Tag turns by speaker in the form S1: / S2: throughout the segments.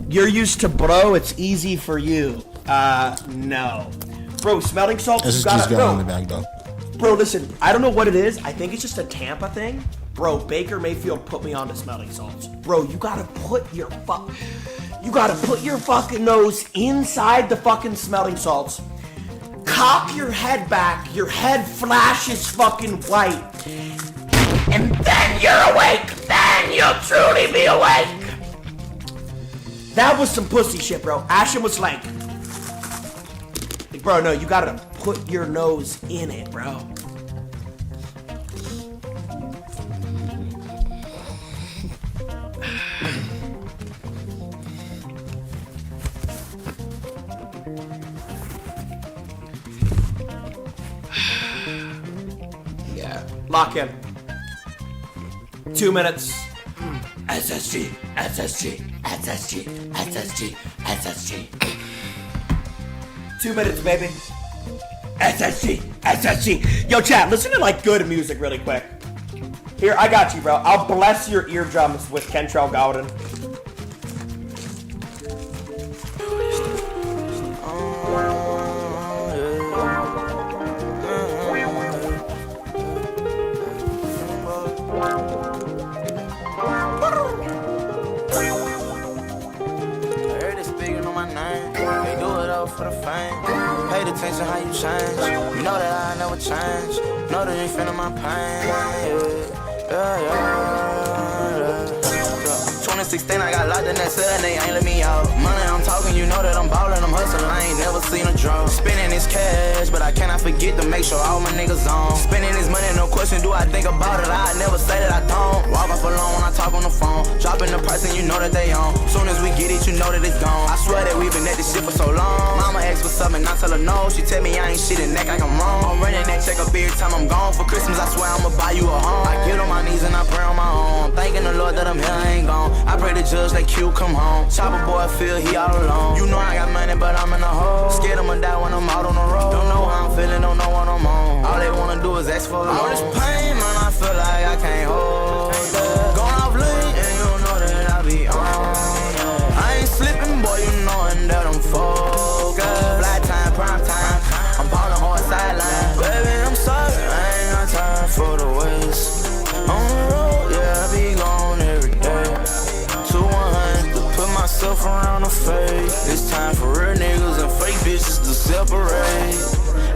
S1: You're used to bro, it's easy for you. No. Bro, smelling salts, you gotta,
S2: got on the bag, though.
S1: Bro, listen, I don't know what it is. I think it's just a Tampa thing. Bro, Baker Mayfield put me on to smelling salts. Bro, you gotta put your fucking nose inside the fucking smelling salts. Cock your head back, your head flashes fucking white. And then you're awake. Then you'll truly be awake. That was some pussy shit, bro. Ashton was like, bro, no, you gotta put your nose in it, bro. Yeah, lock in. 2 minutes. SSG, SSG, SSG, SSG, SSG. 2 minutes, baby. SSG, SSG. Yo, chat, listen to like good music really quick. Here, I got you, bro. I'll bless your eardrums with Kentrell Gowden.
S3: For the fame, paid attention how you change. You know that I never change. Know that you feeling my pain. Yeah. 2016, I got locked in that cell and they ain't let me out. Money I'm talking, you know that I'm ballin', I'm hustlin', I ain't never seen a draw. Spending this cash, but I cannot forget to make sure all my niggas on. Spending this money, no question, do I think about it? I never say that I don't. Walk off alone when I talk on the phone. Dropping the price and you know that they on. Soon as we get it, you know that it's gone. I swear that we've been at this shit for so long. Mama asks for something, I tell her no. She tell me I ain't shit and act like I'm wrong. I'm running that check up every time I'm gone. For Christmas, I swear I'ma buy you a home. I get on my knees and I pray on my own. Thanking the Lord that I'm here, I ain't gone. I pray the judge that Q come home. Chopper boy feel he all alone. You know I got money, but I'm in a hole. Scared I'ma die when I'm out on the road. Don't know how I'm feeling, don't know what I'm on. All they wanna do is ask for a loan. All this pain, man, I feel like I can't hold it. Going off lean, and you know that I be on it. I ain't slipping, boy, you knowin' that I'm focused. Flight time, prime time, I'm ballin' hard sideline. Baby, I'm sorry, I ain't got time for the waste. On the road, yeah, I be gone every day. 2-100 to put myself around the fade. It's time for real niggas and fake bitches to separate.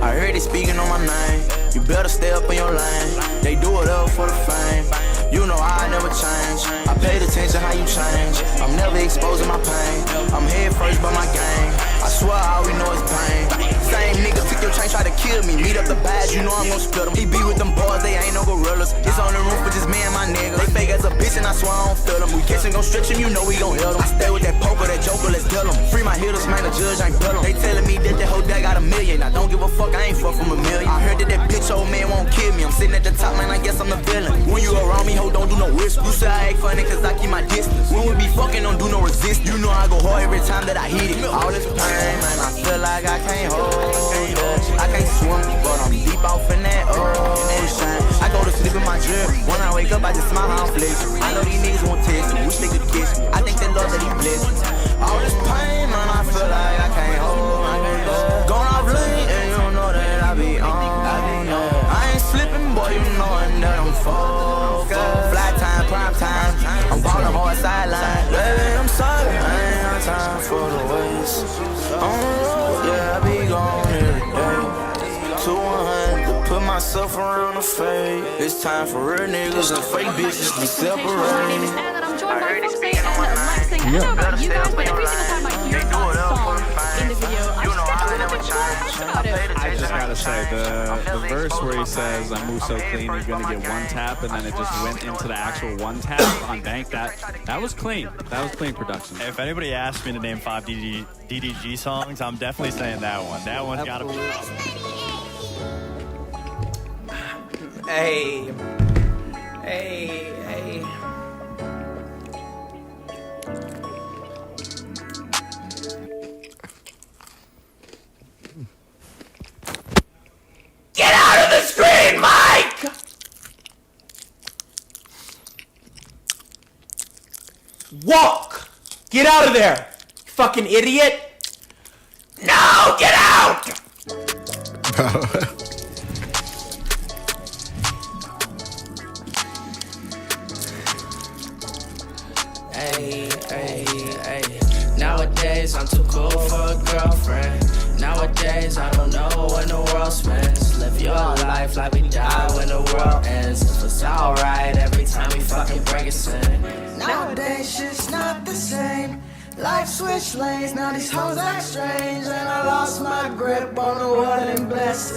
S3: I heard they speaking on my name. You better stay up in your lane. They do it up for the fame. You know I never change. I paid attention how you change. I'm never exposing my pain. I'm head first by my game. I swear all we know is pain. Same nigga took your chain, try to kill me. Meet up the badge, you know I'm gon' split them. He be with them boys, they ain't no gorillas. It's on the roof with just me and my niggas. They fake as a bitch and I swear I don't feel them. We catchin' gon' stretch him, you know we gon' hit them. I stay with that poker, that joker, let's deal them. Free my hitters, man, the judge ain't bill them. They telling me that whole day got $1 million. I don't give a fuck, I ain't fuck from $1 million. I heard that bitch old man won't kill me. I'm sitting at the top, man, I guess I'm the villain. When you around me, ho, don't do no whisper. You say I act funny cause I keep my distance. When we be fucking, don't do no resist. You know I go hard every time that I hit it. All this pain, man, I feel like I can't hold it. I can't swim, but I'm deep off in that ocean. I go to sleep in my drip. When I wake up, I just smile how I'm flexing. I know these niggas won't test me. Wish they could kiss me. I think that Lord that he blessed me. All this pain, man, I feel like I can't hold it. Gone off lean, and you know that I be on it. I ain't slipping, boy, you knowin' that I'm focused. Flight time, prime time, I'm ballin' hard sideline. Baby, I'm sorry, I ain't got time for the waste. On the road, yeah, I be gone every day. 2-100 to put myself around the fade. It's time for real niggas and fake bitches to separate.
S4: My name is Anna and I'm joined by Foxy and Lexing. I don't know about you guys, but every single time I hear that song in the video, I just get a little bit passionate about it.
S5: I just gotta say, the verse where he says, I move so clean, you're gonna get one tap, and then it just went into the actual one tap on Bank, that was clean. That was clean production.
S6: If anybody asked me to name 5 DDG songs, I'm definitely saying that one. That one's gotta be up.
S1: Hey. Get out of the screen, Mike! Walk! Get out of there! Fucking idiot. No, get out!
S2: Hey, hey, hey. Nowadays I'm too cool for a girlfriend. Nowadays I don't know when the world spins. Live your life like we die when the world ends. If it's alright every time we fucking break a sin.
S7: Nowadays shit's not the same. Life switched lanes, now these hoes act strange. And I lost my grip on the world and blessed.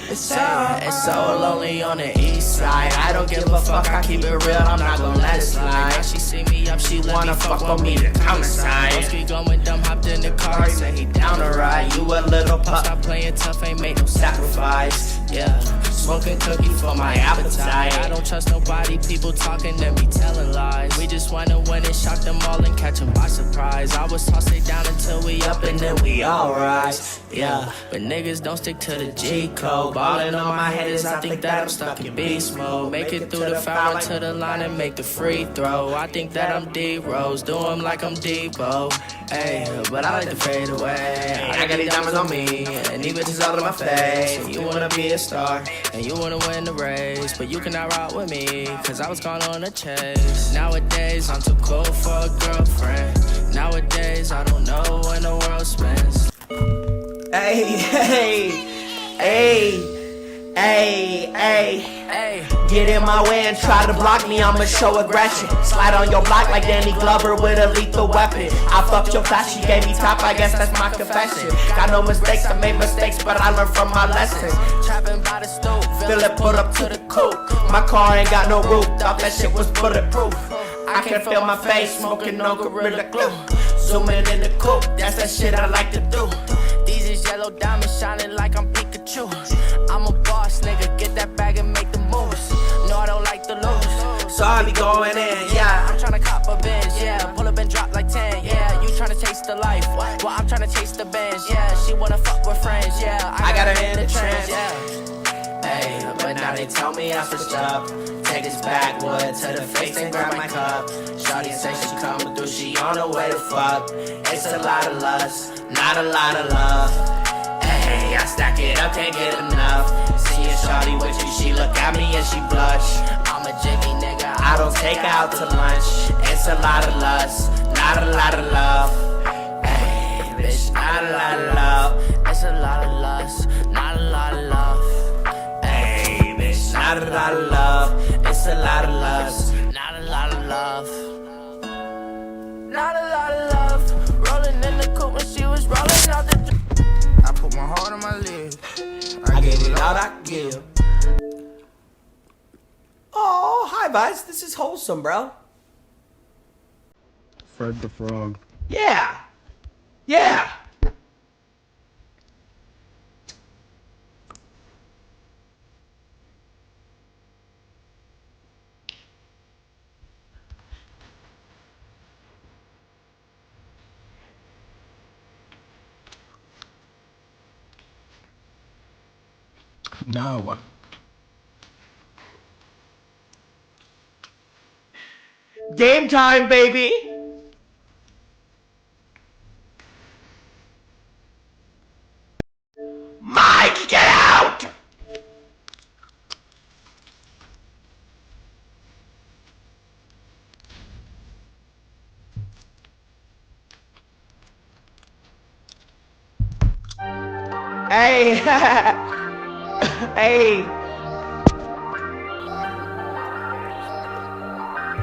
S7: It's
S2: so lonely on the east side. I don't give a fuck, I keep it real, I'm not gonna let it slide. Now she see me up, she wanna fuck on me to come inside. Broski going dumb, hopped in the car, he said he down to ride. You a little pup, stop playing tough, ain't made no sacrifice. Yeah, smoking cookie for my appetite. I don't trust nobody, people talking and be telling lies. We just wanna win and shock them all and catch them by surprise. I was tossed it down until we up and then we all rise. Yeah, but niggas don't stick to the G code. Ballin' on my head is I think that I'm stuck in beast mode. Make it through the foul into the line and make the free throw. I think that I'm D-Rose, do 'em like I'm Debo. Hey, but I like to fade away. I got these diamonds on me, and these bitches all in my face. You wanna be a star, and you wanna win the race, but you cannot ride with me, cause I was gone on a chase. Nowadays, I'm too cool for a girlfriend. Nowadays, I don't know when the world spins.
S1: Hey, hey, hey, hey, hey. Get in my way and try to block me, I'ma show aggression. Slide on your block like Danny Glover with a lethal weapon. I fucked your class, she gave me top, I guess that's my confession. Got no mistakes, I made mistakes, but I learned from my lessons.
S2: Trapping by the stove,
S1: Feel it put up to the coupe. My car ain't got no roof, thought that shit was bulletproof. I can feel my face, smoking on Gorilla Glue. Zooming in the coupe, that's that shit I like to do.
S2: These is yellow diamonds shining like I'm Pikachu. I'm a boss, nigga, get that bag and make the moves. No, I don't like to lose,
S1: So I be going in, yeah.
S2: I'm tryna cop a Benz, yeah. Pull up and drop like 10, yeah. You tryna taste the life, well, I'm tryna taste the Benz, yeah. She wanna fuck with friends, yeah.
S1: I got her in the trance,
S2: yeah. Hey, but now they tell me I switched up. Take this backwood to the face and grab my cup. Shawty say she coming through, she on her way to fuck. It's a lot of lust, not a lot of love. Hey, I stack it up, can't get enough. See a shawty with you, she look at me and she blush. I'm a jiggy nigga, I don't take her out to lunch. It's a lot of lust, not a lot of love. Hey, bitch, not a lot of love. It's a lot of lust, not a lot of love. Hey, bitch, not a lot of love. It's a lot of lust, not a lot of love. Not a lot of love. Rolling in the coupe when she was rolling out the. I put my heart on my leg.
S1: I gave it all I could give. Oh, hi, Vice. This is wholesome, bro.
S8: Fred the Frog.
S1: Yeah. Yeah.
S8: No.
S1: Game time, baby. Mike, get out! Hey. Hey.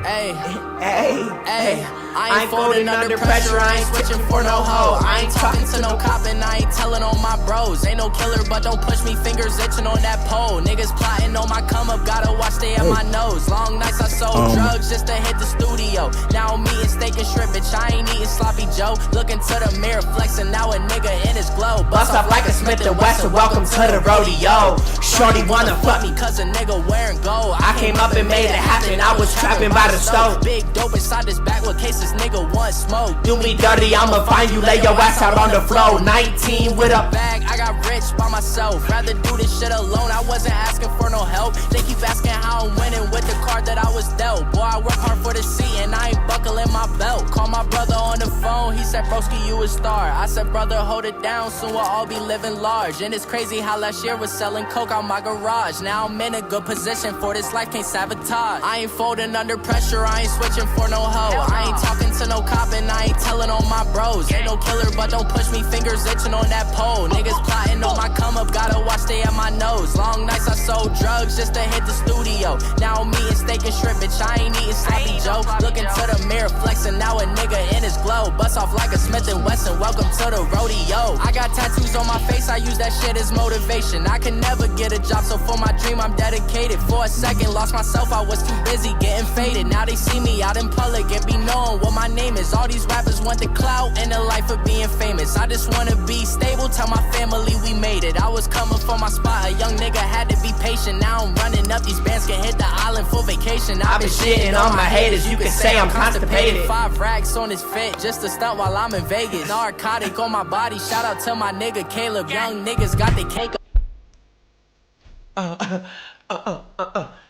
S2: Hey,
S1: Hey.
S2: hey, I ain't folding under pressure, I ain't switching for no hoe. I ain't talking to no cop and I ain't telling on my bros. Ain't no killer, but don't push me, fingers itching on that pole. Niggas plotting on my come up, gotta watch they at my nose. Long nights I sold drugs just to hit the studio. Now I'm eating steak and shrimp, bitch, I ain't eating sloppy Joe. Looking to the mirror, flexing, now a nigga in his glow.
S1: Bust up like a Smith & Wesson, welcome to the rodeo. Shorty wanna fuck me,
S2: cause a nigga wearing gold.
S1: I came up and made it happen, I was trapping by the stove.
S2: Big dope inside this backwood case, this nigga want smoke.
S1: Do me dirty, I'ma find you, lay your ass out on the floor. 19 with a
S2: bag, I got rich by myself. Rather do this shit alone, I wasn't asking for no help. They keep asking how I'm winning with the card that I was dealt. Boy, I work hard for the seat and I ain't buckling my belt. Call my brother on on the phone, he said, broski, you a star. I said, brother, hold it down, soon we'll all be living large. And it's crazy how last year was selling coke out my garage. Now I'm in a good position for this life, can't sabotage. I ain't folding under pressure, I ain't switching for no hoe. I ain't talking to no cop and I ain't telling on my bros. Ain't no killer, but don't push me, fingers itching on that pole. Niggas plotting on my come up, gotta watch stay at my nose. Long nights I sold drugs just to hit the studio. Now I'm eating steak and shrimp, bitch, I ain't eating sloppy Joe. Looking to the mirror, flexing, now a nigga in his glow. Bust off like a Smith & Wesson, welcome to the rodeo. I got tattoos on my face, I use that shit as motivation. I can never get a job, so for my dream I'm dedicated. For a second, lost myself, I was too busy getting faded. Now they see me out in public and be knowing what my name is. All these rappers want the clout and the life of being famous. I just wanna be stable, tell my family we made it. I was coming for my spot, a young nigga had to be patient. Now I'm running up, these bands can hit the island for vacation. I've been shitting on my haters, you can say I'm constipated. 5 racks on his fit, just to stunt while I'm in Vegas. Narcotic on my body, shout out to my nigga Caleb. Young niggas got the cake.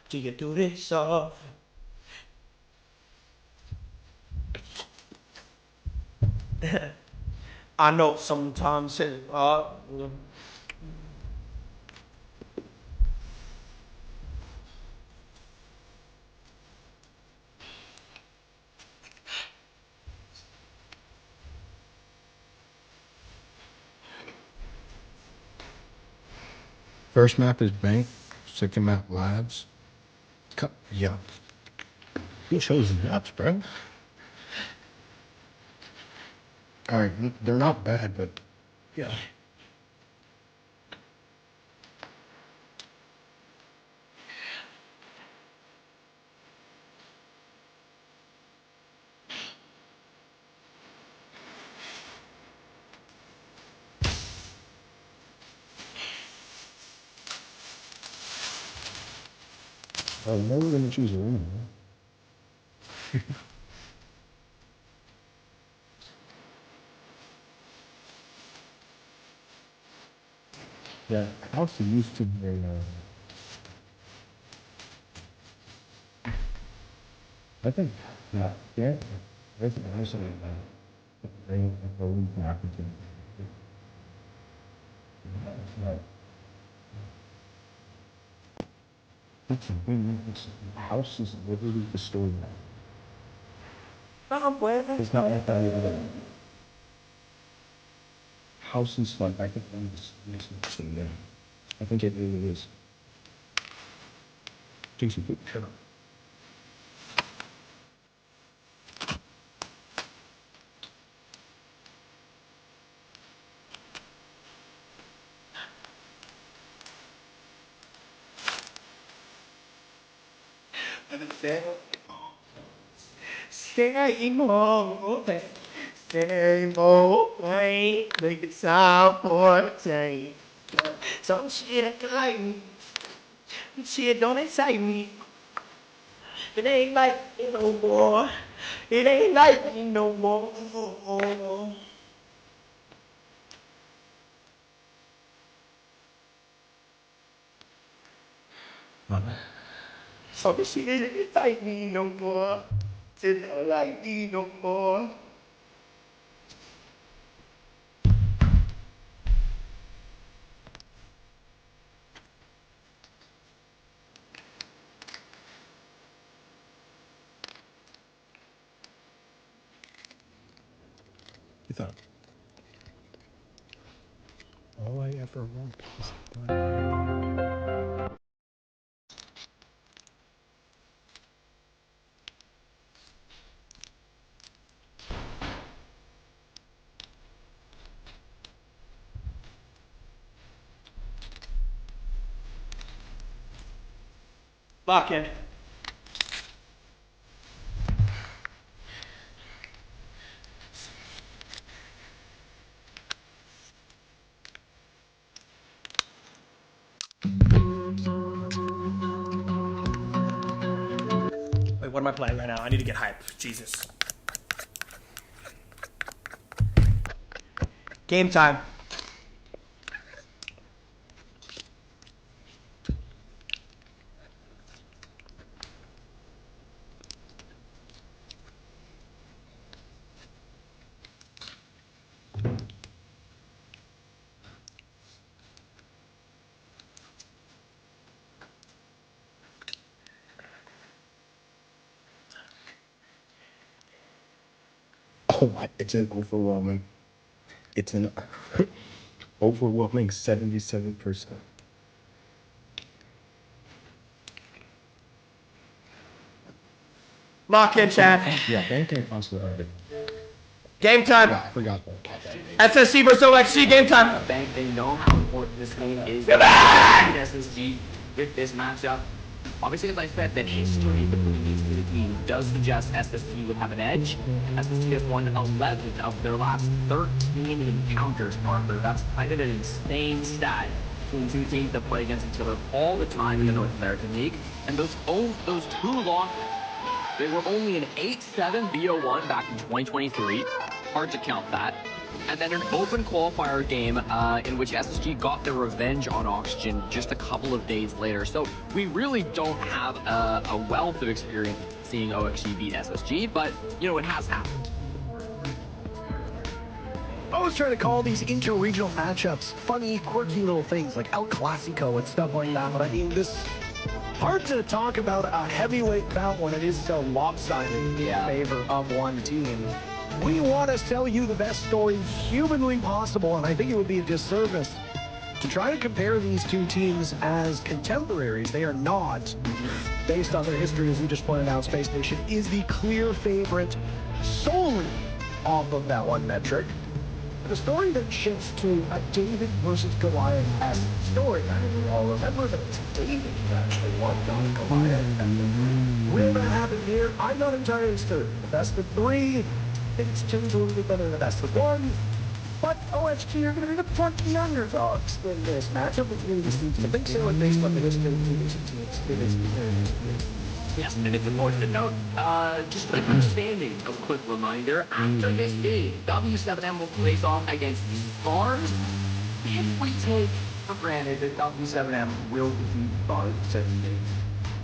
S1: Do you do this off? I know sometimes it,
S8: First map is bank, second map labs. Yeah. You chose the maps, bro. Alright, they're not bad, but yeah. I'm never gonna choose a winner. Yeah, house used to be I think, yeah, there's also a league marketing. House is literally the story. It's not house is fun. I think I think it really is. Jason, shut up.
S1: Same old way, make it sound for say. Some shit like me, shit don't excite me. It ain't like me no more. It ain't like me no more. Some shit ain't like me no more. It don't like me no more.
S8: You thought all I ever want is done.
S1: Lock in. Wait, what am I playing right now? I need to get hype. Jesus. Game time.
S8: Oh, it's an overwhelming. It's an overwhelming 77%.
S1: Lock in, chat.
S8: Yeah, anything possible.
S1: Game time.
S8: I forgot that.
S1: SSG vs Oxygen, game time.
S9: Bank, they know how important this game is. SSG with this matchup. Obviously, as I said, that history between these two teams does suggest SSG would have an edge. SSG has won 11 of their last 13 encounters, Arthur. That's kind of an insane stat between two teams that play against each other all the time in the North American League. And those two losses, they were only an 8-7 BO1 back in 2023. Hard to count that. And then an open qualifier game in which SSG got their revenge on Oxygen just a couple of days later. So we really don't have a wealth of experience seeing OXG beat SSG, but, you know, it has happened.
S10: I always try to call these inter-regional matchups funny, quirky little things like El Clasico and stuff like that, but I mean, this hard to talk about a heavyweight bout when it is so lopsided in favor of one team. We want to tell you the best story humanly possible, and I think it would be a disservice to try to compare these two teams as contemporaries. They are not. Based on their history, as we just pointed out, Space Nation is the clear favorite solely off of that one metric. The story that shifts to a David versus Goliath as story. I mean, we all remember that it's David who actually won, not Goliath. Will that happen here? I'm not entirely certain. The best of three. I think it's two to be better than the best of one. But OXG are going to be the funky underdogs in this matchup between these teams. I think so, based on the history of these teams.
S9: Yes, and it's important to note, just an understanding, a quick reminder, after this game, W7M will face off against Stars. If we take for granted that W7M will defeat Stars in 7 days,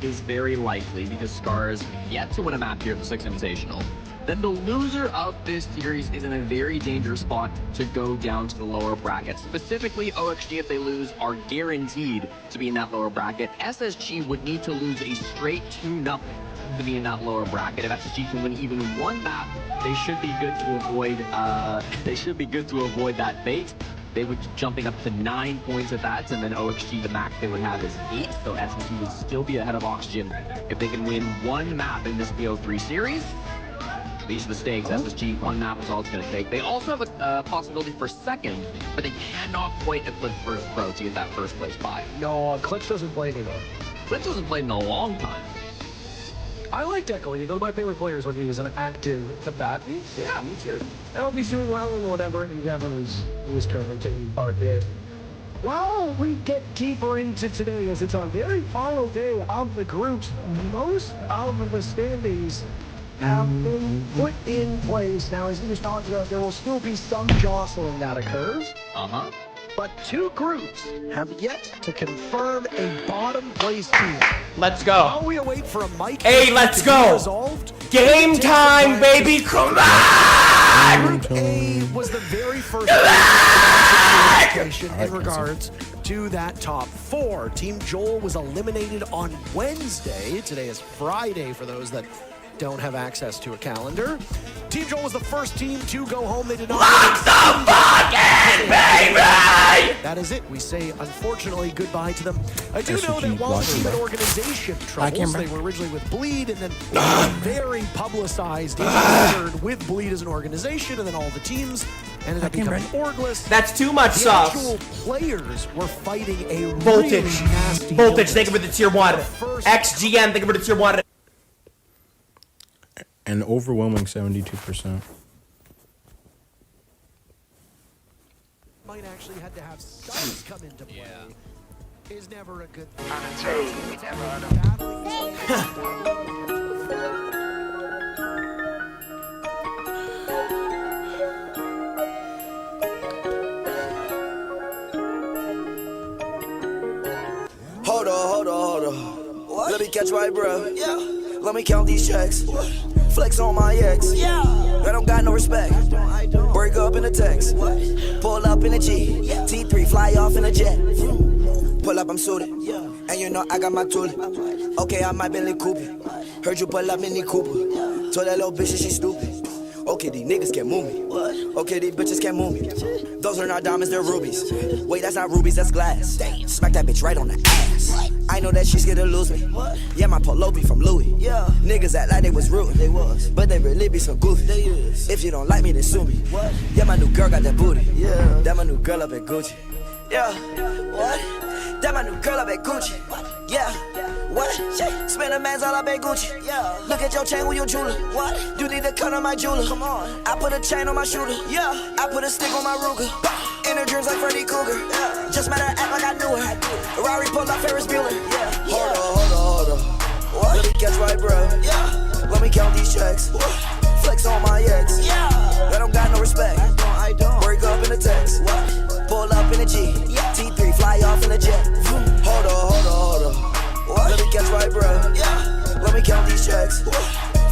S9: is very likely because Stars yet to win a map here at the Six Invitational, then the loser of this series is in a very dangerous spot to go down to the lower bracket. Specifically, OXG, if they lose, are guaranteed to be in that lower bracket. SSG would need to lose a straight 2-0 to be in that lower bracket. If SSG can win even one map, they should be good to avoid. That fate. They would be jumping up to 9 points at that, and then OXG, the max they would have is 8. So SSG would still be ahead of Oxygen if they can win one map in this BO3 series. These are the stakes. SSG, one map is all it's going to take. They also have a possibility for second, but they cannot quite eclipse first pro to get that first place bye.
S10: No, Eclipse doesn't play anymore.
S9: Eclipse hasn't played in a long time.
S10: I liked Echo. He's one of my favorite players when he was an active combat.
S9: Yeah, me too.
S10: I hope he's doing well and whatever. He never was currently taking part in. While we get deeper into today, as it's our very final day of the groups, most of the standings have been put in place. Now, as you just talked about, there will still be some jostling that occurs. But two groups have yet to confirm a bottom place team.
S1: Let's go.
S10: While we await for a mic.
S1: Hey, let's go. Game time, baby. Come on.
S10: Group A was the very first in regards to that top four. Team Joel was eliminated on Wednesday. Today is Friday for those that don't have access to a calendar. Team Joel was the first team to go home. They did not.
S1: Lock the fucking baby!
S10: That is it. We say, unfortunately, goodbye to them. I do know that while the team had organization troubles, they were originally with Bleed, and then very publicized with Bleed as an organization, and then all the teams ended up becoming orgless.
S1: That's too much
S10: The
S1: sauce.
S10: actual players were fighting a
S1: Voltage.
S10: really nasty
S1: Voltage, thank you for the tier 1. XGN, thank you for the tier 1.
S8: An overwhelming 72%.
S10: Might actually had to have subs come into play. Is never a good thing.
S3: Hold on. Let me catch my breath. Let me count these checks. Flex on my ex. I don't got no respect. Break up in a text. Pull up in a G. T3 fly off in a jet. Pull up, I'm suited. And you know I got my tool. Okay, I might Bentley Cooper. Heard you pull up Mini Cooper. Told that little bitch that she stupid. Okay, these niggas can't move me. What? Okay, these bitches can't move me. Those are not diamonds, they're rubies. Wait, that's not rubies, that's glass. Damn. Smack that bitch right on the ass. What? I know that she's scared to lose me. What? Yeah, my polo be from Louis. Yeah. Niggas act like they was rude. They was. But they really be so goofy. They is. If you don't like me, then sue me. What? Yeah, my new girl got that booty. Yeah. That my new girl up at Gucci. Yeah. What? That my new girl up at Gucci. What? Yeah. What? Spend a man's all up at Gucci. Yeah. Look at your chain with your jeweler. What? You need to cut on my jeweler. Come on. I put a chain on my shooter. Yeah. I put a stick on my Ruger. In her dreams like Freddy Cougar. Yeah. Just made her act like I knew her. Rari pulled out Ferris Bueller. Yeah. Hold on. What? Let me catch my breath. Yeah. Let me count these checks. What? Flex on my ex. Yeah. I don't got no respect. I don't. Break up in the text. What? Pull up in a G. Yeah. T3 fly off in a jet. Hold on. What? Let me catch my breath. Yeah. Let me count these checks. What?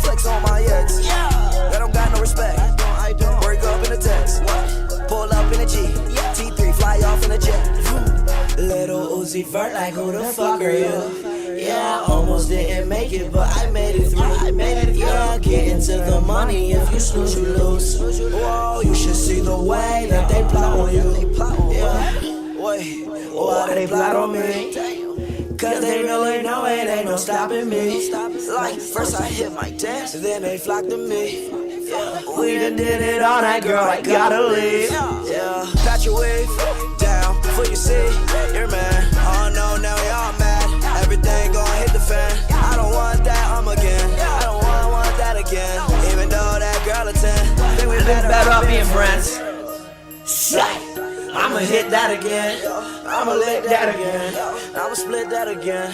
S3: Flex on my ex. Yeah. I don't got no respect. I don't. Break up in the text. What? Pull up in a G. Yeah. T3 fly off in a jet. Little Uzi Vert, like who the fuck are you? Yeah, I almost didn't make it, but I made it through. Yeah, get into the money. If you snooze, you lose. Whoa, you should see the way that they plot on you. Yeah, wait, why they plot on me? Cause they really know it ain't no stopping me. Like, first I hit my dance, then they flock to me. Yeah, we done did it all night, girl, I gotta leave. Yeah, pat your wave down before you see your man. Oh no, now y'all mad. Everything gon' hit the fan. I don't want that, again. I don't want that again. Even though that girl a 10. Think we better off being friends. Shit. I'ma hit that again. I'ma lick that again. I'ma split that again.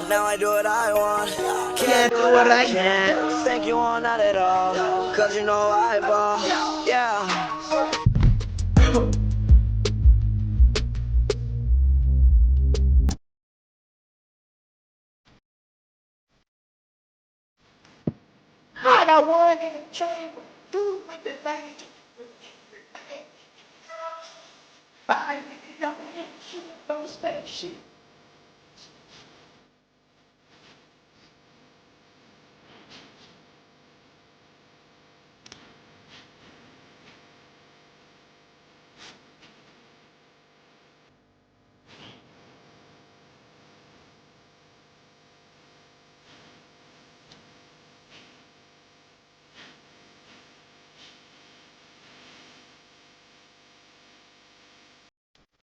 S3: Now I do what I want. Can't do what I can. Think you want not at all. Cause you know I ball. Yeah.
S1: I got one in the chamber, two with the thing. Five don't shoot those spaceships.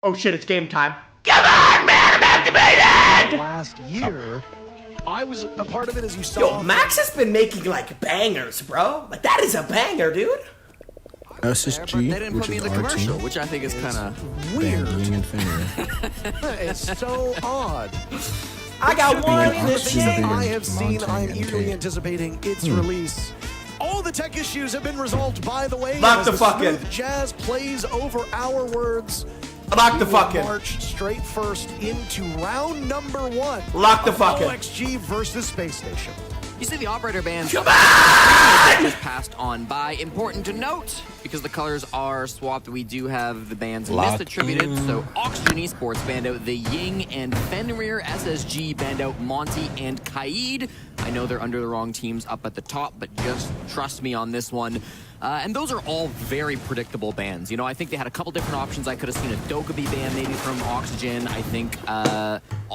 S1: Oh shit, it's game time. Come on, man, I'm activated!
S10: Last year, I was a part of it, as you saw.
S1: Yo, Max has been making like bangers, bro. Like that is a banger, dude.
S8: Ssg, which is our team,
S2: which I think is kind of
S10: Weird.
S8: Ying and Fenrir.
S10: It's so odd.
S1: I got one in the
S10: Things that
S1: chamber.
S10: I have seen, I'm
S8: and
S10: eagerly
S8: Kate.
S10: anticipating its release. All the tech issues have been resolved, by the way.
S1: Lock
S10: as
S1: the fucking.
S10: smooth jazz plays over our words.
S1: Lock the
S10: We will
S1: fucking.
S10: march straight first into round number 1.
S1: Lock the
S10: of
S1: fucking.
S10: Ssg versus Space Station.
S2: You see the operator bands
S1: Come on!
S2: just passed on by. Important to note, because the colors are swapped, we do have the bands
S8: Lock
S2: misattributed.
S8: in.
S2: So Oxygen Esports band out the Ying, and Fenrir Ssg band out Monty and Kaid. I know they're under the wrong teams up at the top, but just trust me on this one. And those are all very predictable bands. You know, I think they had a couple different options. I could have seen a Dokkaebi band maybe from Oxygen. I think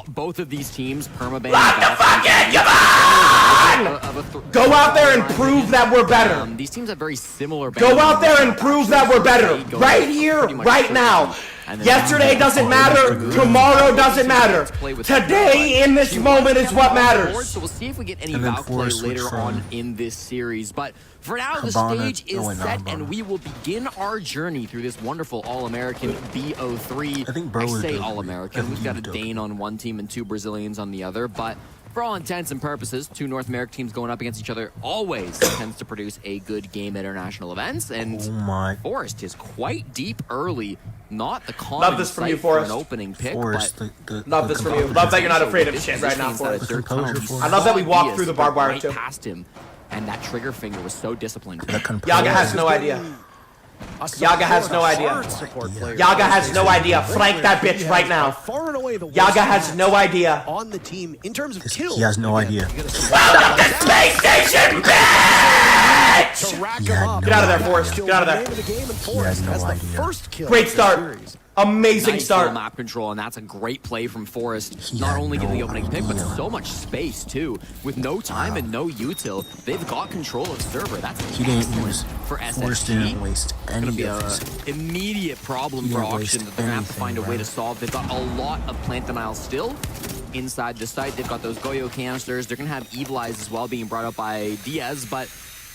S2: both of these teams, Permaban,
S1: Lock the fucking. Come on! Go out there and prove that we're better.
S2: These teams have very similar bands.
S1: Go out there and prove that we're better.
S2: Go
S1: Right here,
S2: pretty much
S1: right
S2: straight
S1: now.
S2: and then-
S1: Yesterday doesn't matter. Tomorrow doesn't matter. Today, in this moment, is what matters.
S2: So we'll see if we get any
S8: And then
S2: Valk play
S8: Forrest switched
S2: later
S8: from
S2: on in this series. But for now, the
S8: Cabana-
S2: stage is
S8: oh, wait, no,
S2: set,
S8: Cabana.
S2: and we will begin our journey through this wonderful All-American BO3.
S8: I think Bro
S2: I
S8: is
S2: say
S8: Dokkaebi.
S2: All-American.
S8: I
S2: We've got a
S8: think
S2: Dane on one team and 2 Brazilians on the other, but for all intents and purposes, 2 North American teams going up against each other always tends to produce a good game at international events, and
S8: Oh my.
S2: Forrest is quite deep early. Not the common
S1: Love this from you,
S2: sight for
S1: Forrest.
S2: an opening pick,
S8: Forrest,
S2: but
S1: Love this from you. Love that you're not afraid of
S2: this
S1: shit right now,
S2: positioning set
S1: Forrest.
S2: at dirt
S8: Composure,
S2: tunnel, he
S8: Forrest.
S1: I love that we walked
S2: saw
S1: through the
S2: Diaz
S1: barbed wire,
S2: right
S1: too.
S2: past him, and that trigger finger was so disciplined.
S8: The composure.
S1: Yaga has no idea. Yaga has no idea. Yaga has no idea. Flank that bitch right now. Yaga has no idea.
S10: On the team in terms of kills.
S8: He has no idea.
S1: Welcome to Space Station, bitch! Get out of there, Forrest. Get out of there.
S8: He has no idea.
S1: Great start. Amazing
S9: Nice
S1: start.
S9: map control, and that's a great play from Forrest. Not only getting the opening pick, but so much space too. With no time and no util, they've got control of server. That's
S8: He didn't
S9: excellent
S8: use.
S9: for
S8: Forrest
S9: SSG.
S8: didn't waste
S9: Gonna
S8: any
S9: be
S8: of
S9: a
S8: his.
S9: immediate problem
S8: He
S9: for
S8: didn't
S9: Auction
S8: waste
S9: that they're gonna have to find a
S8: anything,
S9: way to
S8: right?
S9: solve. They've got a lot of plant denial still inside the site. They've got those Goyo canisters. They're gonna have Evil Eyes as well, being brought up by Diaz, but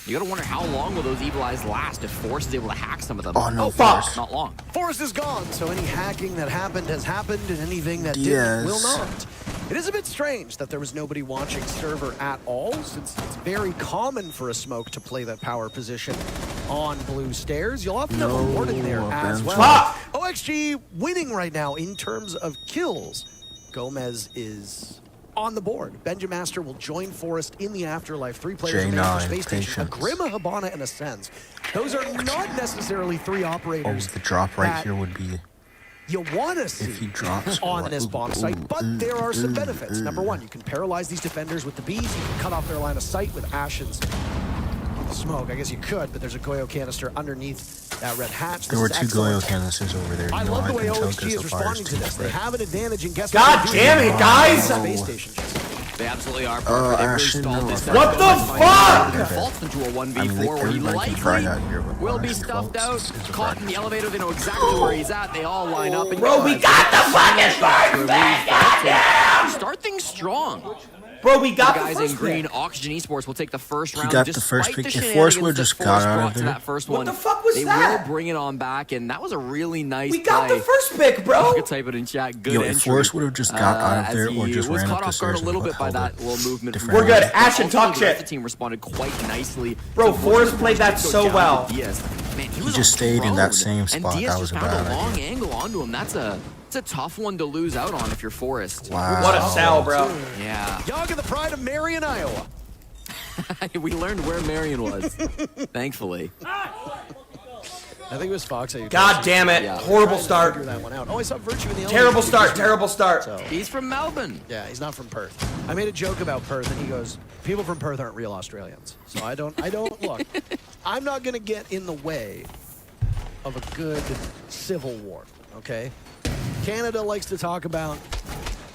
S9: you gotta wonder how long will those Evil Eyes last if Forrest is able to hack some of them.
S8: Oh, no,
S1: fuck.
S8: Forrest.
S9: Not long.
S10: Forrest is gone, so any hacking that happened has happened, and anything that
S8: Diaz.
S10: didn't will not. It is a bit strange that there was nobody watching server at all, since it's very common for a smoke to play that power position on blue stairs. You'll often have a warden there as well.
S1: Fuck.
S10: OXG winning right now in terms of kills. Gomez is on the board. Benjamaster will join Forrest in the afterlife. 3 players remaining for Space Station. A Grim, a Hibana, and a Sens. Those are not necessarily 3
S8: Oh,
S10: operators
S8: the drop right
S10: that
S8: here would be.
S10: you want to see
S8: If he drops
S10: on
S8: right-
S10: this bomb site, but there are some benefits. Number 1, you can paralyze these defenders with the bees. You can cut off their line of sight with Ashen's smoke. I guess you could, but there's a Goyo canister underneath that red hatch.
S8: There were
S10: This
S8: 2
S10: is
S8: Goyo
S10: excellent.
S8: canisters over there.
S10: I
S8: You know,
S10: love the way
S8: can tell
S10: OXG
S8: 'cause
S10: is
S8: the fire's
S10: responding to
S8: too
S10: this. They
S8: bright.
S10: have an advantage, and guess
S1: God
S10: what?
S1: damn it, guys!
S10: Space Station.
S9: They absolutely are. They've really
S8: Ashen,
S9: stalled
S8: no.
S9: this.
S1: What the fuck?
S9: Defaults into a 1v4
S8: I mean,
S9: where he
S8: everybody can try
S9: likely
S8: that here, but
S9: will be
S8: Ashen
S9: stuffed out,
S8: defaults is a
S9: caught in
S8: fact.
S9: the elevator. They know exactly where he's at. They all line up. And
S1: Bro, we got the fucking first pick, goddamn!
S9: Start things strong.
S1: Bro, we got
S9: The
S1: the
S9: guys
S1: first
S9: in green,
S1: pick.
S9: Oxygen Esports will take the first round.
S8: got the
S9: despite
S8: first pick. If
S9: shenanigans
S8: Forrest would've
S9: that
S8: just got
S9: Forrest
S8: out of
S9: brought to
S8: there.
S9: that first
S1: What
S9: one,
S1: the fuck was
S9: they
S1: that?
S9: will bring it on back, and that was a really nice
S1: We got
S9: play.
S1: the first pick, bro.
S9: You could type it in chat. Good
S8: Yo,
S9: entry.
S8: if Forrest would have just got out of
S9: as
S8: there or
S9: he
S8: just
S9: was
S8: ran
S9: caught
S8: up the
S9: off guard
S8: stairs
S9: a little
S8: and
S9: bit by
S8: held
S9: that
S8: it
S9: little movement.
S8: different.
S1: We're good.
S8: way.
S1: Ashen, talk
S9: Ultimately, the rest of
S1: shit.
S9: the team responded quite nicely.
S1: Bro,
S9: So
S1: Forrest played that
S9: go
S1: so
S9: down to
S1: well.
S9: Diaz. Man, he was
S8: just
S9: on
S8: stayed in that
S9: drone,
S8: same
S9: and
S8: spot.
S9: Diaz
S8: That was
S9: just
S8: a
S9: found
S8: bad
S9: a long
S8: idea.
S9: angle onto him. It's a tough one to lose out on if you're Forrest.
S8: Wow.
S1: What a sell, bro.
S9: Yeah.
S10: Yaga, the pride of Marion, Iowa.
S9: We learned where Marion was, thankfully.
S10: I think it was Fox.
S1: God damn it.
S9: Yeah.
S1: Horrible start.
S10: Figure that one out. Oh, I saw Virtue in the
S1: Terrible
S10: elevator.
S1: start. Terrible start.
S10: So,
S9: He's from Melbourne.
S10: yeah, he's not from Perth. I made a joke about Perth, and he goes, "People from Perth aren't real Australians." So I don't look. I'm not gonna get in the way of a good civil war. Okay, Canada likes to talk about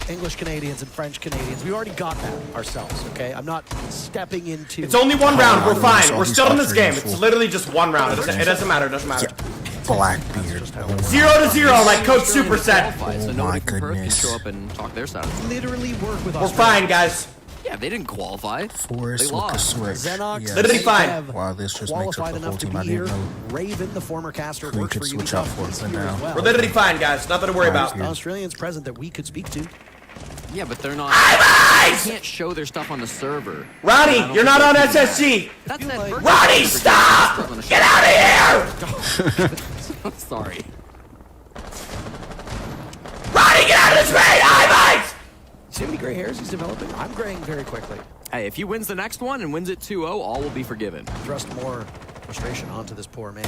S10: English Canadians and French Canadians. We already got that ourselves. Okay, I'm not stepping into.
S1: It's only one round. We're fine. We're
S8: These
S1: still in this
S8: fuckers
S1: game.
S8: are
S1: It's
S8: full.
S1: literally just one round. It doesn't matter. It doesn't matter.
S8: Blackbeard.
S1: 0-0, like Coach Super said.
S9: Qualified, so
S8: Oh
S9: nobody
S8: my
S9: from Perth can
S8: goodness.
S9: show up and talk their side.
S10: literally work with
S1: We're
S10: Australia.
S1: fine, guys.
S9: Yeah, they didn't qualify.
S8: Forrest
S9: They
S8: with the
S9: lost.
S8: switch.
S10: Xenox,
S8: Yes.
S1: Literally fine.
S10: Dev,
S8: Wow, this just makes
S10: qualified
S8: up the whole
S10: enough to
S8: team.
S10: be
S8: I
S10: here.
S8: didn't know.
S10: Raven, the former caster,
S8: We
S10: works
S8: could
S10: for
S8: switch
S10: Ubisoft.
S8: out for
S10: He's
S8: it
S10: here
S8: now.
S10: as well.
S1: We're literally fine, guys. Nothing to worry about.
S10: The Australians present that we could speak to.
S9: Yeah, but they're not.
S1: Ice!
S9: They can't show their stuff on the server.
S1: Ronnie, you're not on SSG.
S9: That's that.
S10: like-
S9: Virgil
S1: Ronnie,
S9: server.
S1: stop! Get out of here!
S9: Sorry.
S1: Ronnie, get out of this raid! Ice!
S10: See how many gray hairs he's developing? I'm graying very quickly.
S9: Hey, if he wins the next one and wins it 2-0, all will be forgiven.
S10: Thrust more frustration onto this poor man.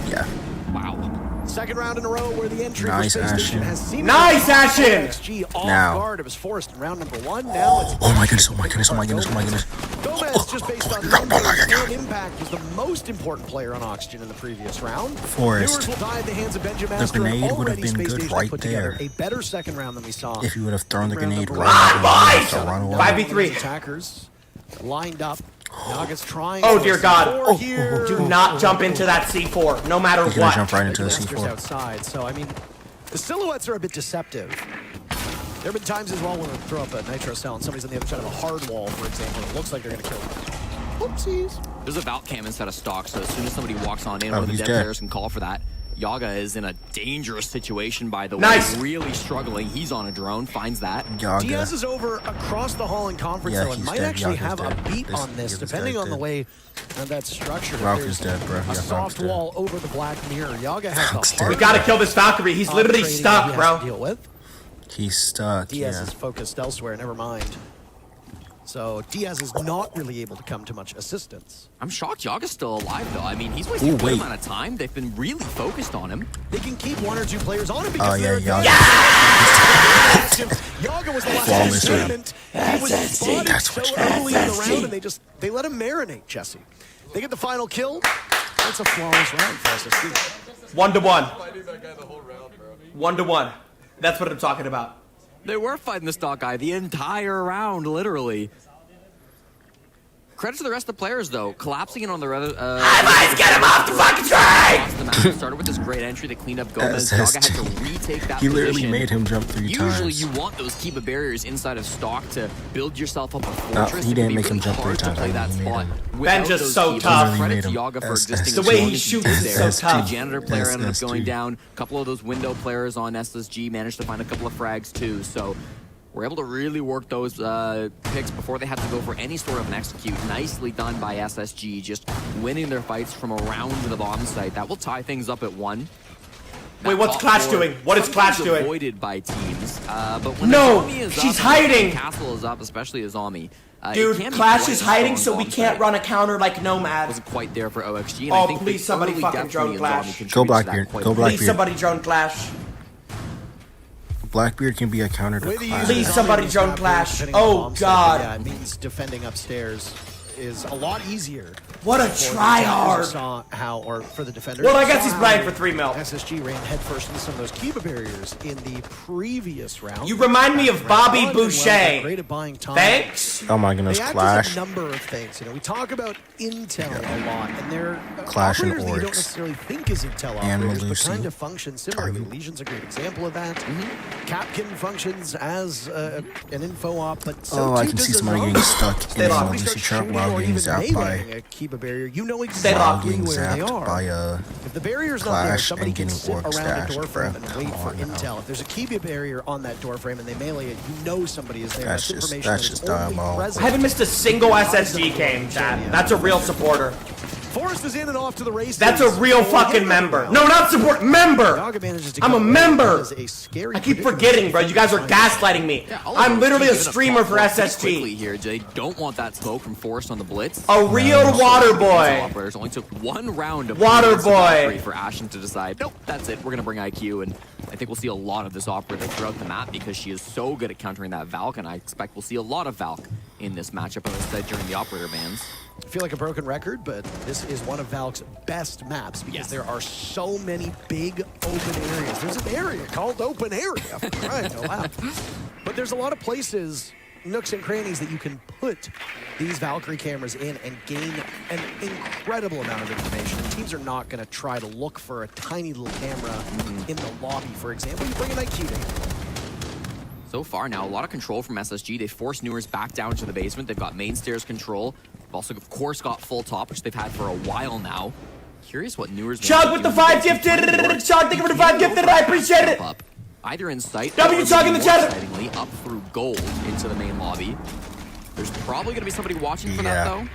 S8: Yeah.
S9: Wow.
S10: Second round in a row where the entry
S8: Nice,
S10: for Space Station
S8: Ashen.
S10: has seemed
S1: Nice, Ashen!
S10: XG off
S8: Now.
S10: guard. It was forced in round number 1. Now it's
S8: Oh my goodness, oh my goodness, oh my goodness, oh my goodness.
S10: Gomez, just based on numbers and impact, was the most important player on Oxygen in the previous round.
S8: Forrest.
S10: Viewers will die at the hands of Benjamaster.
S8: The grenade would have
S10: Already
S8: been
S10: Space
S8: good
S10: Station
S8: right
S10: put together
S8: there.
S10: A better second round than we saw.
S8: If you would have thrown the
S10: Round
S8: grenade
S10: number
S8: right
S10: one.
S8: at the run away.
S1: 5v3.
S10: Attackers lined up. Naga's trying.
S1: Oh, dear God.
S10: Oh, here.
S1: Do not jump into that C4, no matter
S8: He's gonna
S1: what.
S8: jump right into the
S10: Masters
S8: C4.
S10: outside. So I mean, the silhouettes are a bit deceptive. There have been times as well when we throw up a nitro cell and somebody's on the other side of a hard wall, for example. It looks like they're going to kill them. Whoopsies.
S9: There's a Vault cam instead of stock, so as soon as somebody walks on in,
S8: Oh,
S9: one of the
S8: he's
S9: dead
S8: dead.
S9: players can call for that. Yaga is in a dangerous situation, by the way.
S1: Nice.
S9: Really struggling. He's on a drone, finds that.
S8: Yaga.
S10: Diaz is over across the hall in conference,
S8: Yeah,
S10: though, and
S8: he's
S10: might
S8: dead.
S10: actually
S8: Yaga's
S10: have a
S8: dead.
S10: beat
S8: This-
S10: on this,
S8: yeah, this
S10: depending
S8: guy's
S10: on the
S8: dead.
S10: way that's structured.
S8: Ralph
S10: There's
S8: is dead, bro.
S10: A
S8: Yeah,
S10: soft
S8: Ralph's dead.
S10: wall over the black mirror. Yaga has
S8: Ralph's
S10: the
S8: dead.
S1: We
S10: hard
S1: gotta kill this Valkyrie. He's literally
S10: trading
S1: stuck,
S10: that he has to
S1: bro.
S10: deal with.
S8: He's stuck,
S10: Diaz
S8: yeah.
S10: is focused elsewhere, never mind. So Diaz is not really able to come to much assistance.
S9: I'm shocked Yaga's still alive, though. I mean, he's wasting a good amount of time. They've been really focused on him.
S10: They can keep 1 or 2 players on him because
S8: yeah,
S10: Yaga was the last experiment. He was spotted so early in the round, and they let him marinate, Jesse. They get the final kill. That's a flawless round for SSG.
S1: 1-1. 1-1. That's what I'm talking about.
S9: They were fighting the stock guy the entire round, literally. Credit to the rest of the players, though. Collapsing in on the other...
S1: Get him off the fucking train!
S9: Started with this great entry. They cleaned up Gomez. Yaga had to retake that
S8: He literally
S9: position.
S8: made him jump 3 times.
S9: Usually you want those Kiba barriers inside of stock to build yourself up a fortress.
S8: He didn't make him
S9: Really
S8: jump 3
S9: hard to
S8: times.
S9: play that
S8: He made
S9: spot
S8: him.
S9: without
S1: Ben just
S9: those
S1: so
S9: Kibas.
S1: tough.
S9: Credit to Yaga for existing
S1: The way he
S9: as
S1: shoots
S9: long as
S1: is
S9: he's
S1: so
S9: there.
S1: tough.
S9: The janitor player ended up
S8: SSG.
S9: going down. A couple of those window players on SSG managed to find a couple of frags too. So we're able to really work those picks before they have to go for any sort of an execute. Nicely done by SSG, just winning their fights from around the bomb site. That will tie things up at 1.
S1: Wait, what's Clash doing? What is Clash doing?
S9: Avoided by teams, but when
S1: No,
S9: Azami is
S1: she's
S9: up,
S1: hiding.
S9: Castle is up, especially Azami.
S1: Dude, Clash is hiding, so we can't run a counter like Nomad.
S9: Wasn't quite there for OXG. And
S1: Oh,
S9: I think
S1: please, somebody fucking drone Clash.
S8: Go Blackbeard. Go
S1: Please,
S8: Blackbeard.
S1: somebody drone Clash.
S8: Blackbeard can be a counter to Clash.
S1: Please, somebody drone Clash. Oh, God.
S10: Yeah, it means defending upstairs is a lot easier.
S1: What a tryhard.
S10: Saw how, or for the defenders.
S1: Well, I guess he's playing for 3 mil.
S10: SSG ran headfirst into some of those Kiba barriers in the previous round.
S1: You remind me of Bobby Boucher.
S10: Great at buying time.
S1: Thanks.
S8: Oh my goodness,
S10: They act
S8: Clash.
S10: as a number of things. You know, we talk about Intel a lot, and they're
S8: Clash and
S10: operators that you don't
S8: Orcs.
S10: necessarily think is Intel
S8: And
S10: operators, but
S8: Melusi.
S10: kind of function similarly.
S8: Target.
S10: Legion's a great example of that. Capkin functions as an info op, but so
S8: Oh, I
S10: too
S8: can
S10: does
S8: see
S10: the
S8: somebody
S10: Zombies.
S8: getting stuck in
S1: Stay
S8: the
S1: locked.
S10: Somebody
S8: Melusi
S10: starts
S8: trap
S10: shooting
S8: while
S10: or
S8: getting
S10: even
S8: zapped by
S10: meleeing a Kiba barrier. You know
S1: locked.
S10: exactly
S8: getting
S10: where they
S8: zapped
S10: are.
S8: by
S10: If the barrier's not there,
S8: Clash
S10: somebody
S8: and
S10: can
S8: getting
S10: sit
S8: orc
S10: around a
S8: stashed,
S10: door frame and
S8: bruh.
S10: wait
S8: Come
S10: for
S8: on now.
S10: intel. If there's a Kiba barrier on that door frame and they melee it, you know somebody is there.
S8: That's
S10: That's
S8: just-
S10: information
S8: that's
S10: that is
S8: just
S10: only
S8: diabolical.
S10: present.
S1: I haven't missed a single SSG game, Chad. That's a real supporter.
S10: Forrest is in and off to the races.
S1: That's a real fucking member. No, not support. Member.
S10: Yaga manages to
S1: I'm a
S10: come away.
S1: member.
S10: That is a scary
S1: I keep
S10: predicament.
S1: forgetting, bro. You guys are gaslighting me. I'm literally a streamer for
S9: Quickly
S1: SSG.
S9: here, they don't want that smoke from Forrest on the blitz.
S1: A real water boy.
S9: Operators only took 1 round of
S1: Water
S9: points and
S1: boy.
S9: victory for Ashen to decide, nope, that's it, we're gonna bring IQ, and I think we'll see a lot of this operator throughout the map because she is so good at countering that Valk, and I expect we'll see a lot of Valk in this matchup, as I said during the operator bans.
S10: I feel like a broken record, but this is one of Valk's best maps because there are so many big open areas. There's an area called Open Area. Right, no laugh. But there's a lot of places, nooks and crannies, that you can put these Valkyrie cameras in and gain an incredible amount of information. And teams are not going to try to look for a tiny little camera in the lobby, for example. You bring an IQ to
S9: So far now, a lot of control from SSG. They forced Newers back down to the basement. They've got main stairs control. They've also, of course, got full top, which they've had for a while now. Curious what Newers...
S1: Chug with the 5 gifted. Chug, thank you for the 5 gifted. I appreciate it.
S9: Up, either in sight
S1: W
S9: or
S1: Chug in the
S9: more
S1: chat.
S9: excitingly, up through gold into the main lobby. There's probably going to be somebody watching for that, though.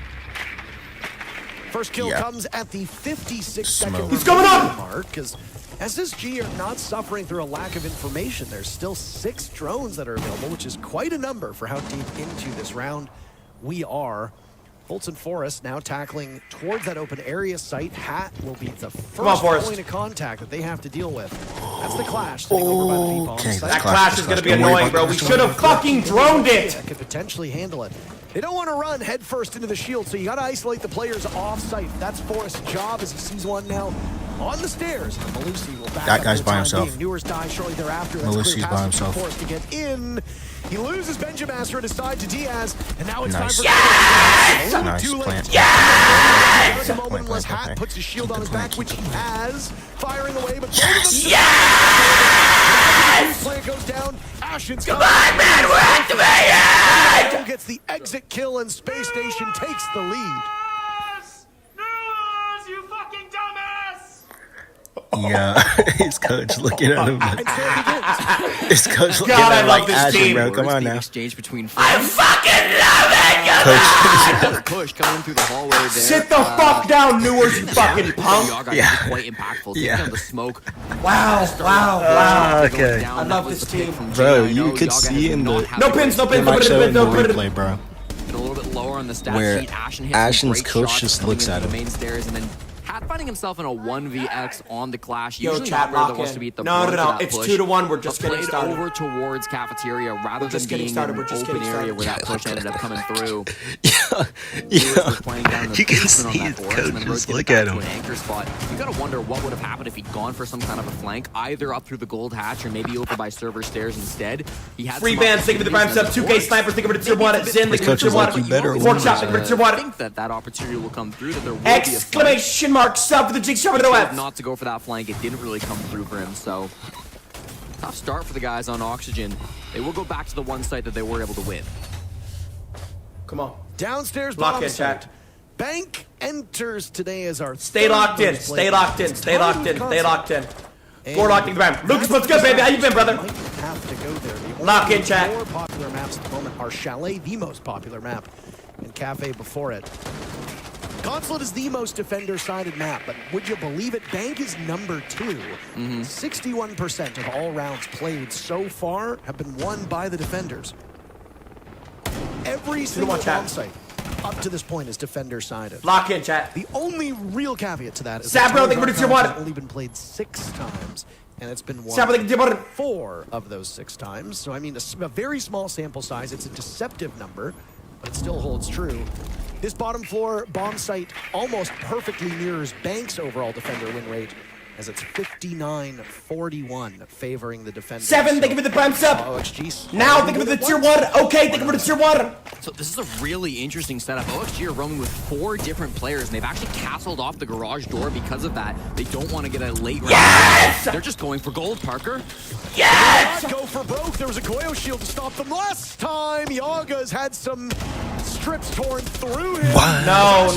S10: First kill comes at the 56-second
S1: He's coming up!
S10: mark, because SSG are not suffering through a lack of information. There's still 6 drones that are available, which is quite a number for how deep into this round we are. Fulton Forest now tackling towards that open area site. Hat will be the first point of contact that they have to deal with. That's the Clash.
S8: Okay,
S1: that Clash is going to be annoying, bro. We should have fucking droned it.
S10: That could potentially handle it. They don't want to run headfirst into the shield, so you got to isolate the players off-site. That's Forrest's job as he sees one now on the stairs. Melusi will back
S8: That
S10: up
S8: guy's
S10: for the
S8: by
S10: time
S8: himself.
S10: being. Newers dies shortly thereafter. That's
S8: Melusi's
S10: clear
S8: by
S10: passage for
S8: himself.
S10: Forrest to get in. He loses Benjamaster at his side to Diaz, and now it's
S8: Nice.
S10: time for
S8: Nice
S10: too late.
S8: plant.
S10: There's a moment
S8: Plant,
S10: unless
S8: plant,
S10: Hat
S8: plant.
S10: puts his shield on his back, which he has. Firing away, but plant goes down. Ashen's
S1: Come on, man, we're activated!
S10: gets the exit kill, and Space Station takes the lead.
S8: Yeah, his coach looking at him.
S10: And so it begins.
S8: His coach looking
S1: God, I
S8: at him
S1: love
S8: like,
S1: this
S8: Ashen,
S1: team.
S8: bro, come on now.
S9: Exchange between
S1: I
S9: friends.
S1: fucking love it.
S9: Push coming through the hallway there.
S1: Sit the fuck down, Newers, you fucking punk.
S9: Yaga
S8: Yeah.
S9: is quite impactful. Taking
S8: Yeah.
S9: down the smoke.
S1: Wow, wow.
S8: Okay.
S9: Down.
S1: I
S9: That
S1: love
S9: was
S1: this
S9: the pick
S1: team.
S9: from
S8: Bro,
S9: Jay. I
S8: you
S9: know
S8: could
S9: Yaga
S8: see
S9: has
S8: in
S9: not
S8: the...
S9: had
S1: No
S9: a
S1: pins, no
S9: great
S8: They
S1: pins,
S8: might show in the
S1: no pins.
S8: replay, bro.
S11: on the stat
S12: where
S11: sheet, Ashen hit
S12: Ashen's
S11: some great
S12: coach
S11: shots
S12: just
S11: coming
S12: looks
S11: into
S12: at
S11: the
S12: him.
S11: main stairs, and then finding himself in a 1vx on the Clash.
S1: Yo,
S11: Usually
S1: chat,
S11: not where
S1: lock
S11: that wants
S1: in.
S11: to be at the
S1: No,
S11: brunt of that
S1: it's
S11: push,
S1: 2-1. We're just
S11: but
S1: getting
S11: played
S1: started.
S11: over towards cafeteria rather
S1: We're just
S11: than
S1: getting
S11: being
S1: started.
S11: in
S1: We're
S11: an
S1: just
S11: open
S1: getting
S11: area
S1: started.
S11: where that push ended up coming through.
S12: Yeah, you can see his coach just look at him.
S11: An anchor spot. You gotta wonder what would have happened if he'd gone for some kind of a flank, either up through the gold hatch or maybe over by server stairs instead. He had
S1: Free bands, think of the prime sub, 2K snipers, think of it at tier 1 at Zin, think of it at tier 1. Fork shot, think of it at tier 1.
S11: I think that opportunity will come through, that there will be a
S1: Exclamation mark, sub for the jig shot to the web.
S11: not to go for that flank. It didn't really come through for him, so tough start for the guys on Oxygen. They will go back to the one site that they were able to win.
S1: Come on.
S10: Downstairs
S1: Lock
S10: bomb
S1: in,
S10: site.
S1: chat.
S10: Bank enters today as our
S1: Stay locked in, stay locked in, stay locked in, stay locked in. Gore locked in the prime. Lucas, what's good, baby? How you been, brother?
S10: Have to go there. The
S1: Lock
S10: only
S1: in, chat.
S10: More popular maps at the moment are Chalet, the most popular map, and Cafe before it. Consulate is the most defender-sided map, but would you believe it? Bank is number 2. 61% of all rounds played so far have been won by the defenders. Every single bomb site up to this point is defender-sided.
S1: Lock in, chat.
S10: The only real caveat to that is
S1: Sabro,
S10: that
S1: think of it at tier 1.
S10: has only been played 6 times, and it's been won
S1: Sabro, think of it at tier 1.
S10: 4 of those 6 times. So, I mean, a very small sample size. It's a deceptive number, but it still holds true. This bottom floor bomb site almost perfectly mirrors Bank's overall defender win rate, as it's 59-41 favoring the defender.
S1: 7, think of it the prime sub. Now think of it the tier 1. Okay, think of it the tier 1.
S11: So this is a really interesting setup. OXG are roaming with 4 different players, and they've actually castled off the garage door because of that. They don't want to get a late round.
S1: Yes!
S11: They're just going for gold, Parker.
S1: Yes!
S10: Go for broke. There was a Goyo shield to stop them last time. Yaga's had some strips torn through him.
S12: What?
S1: No.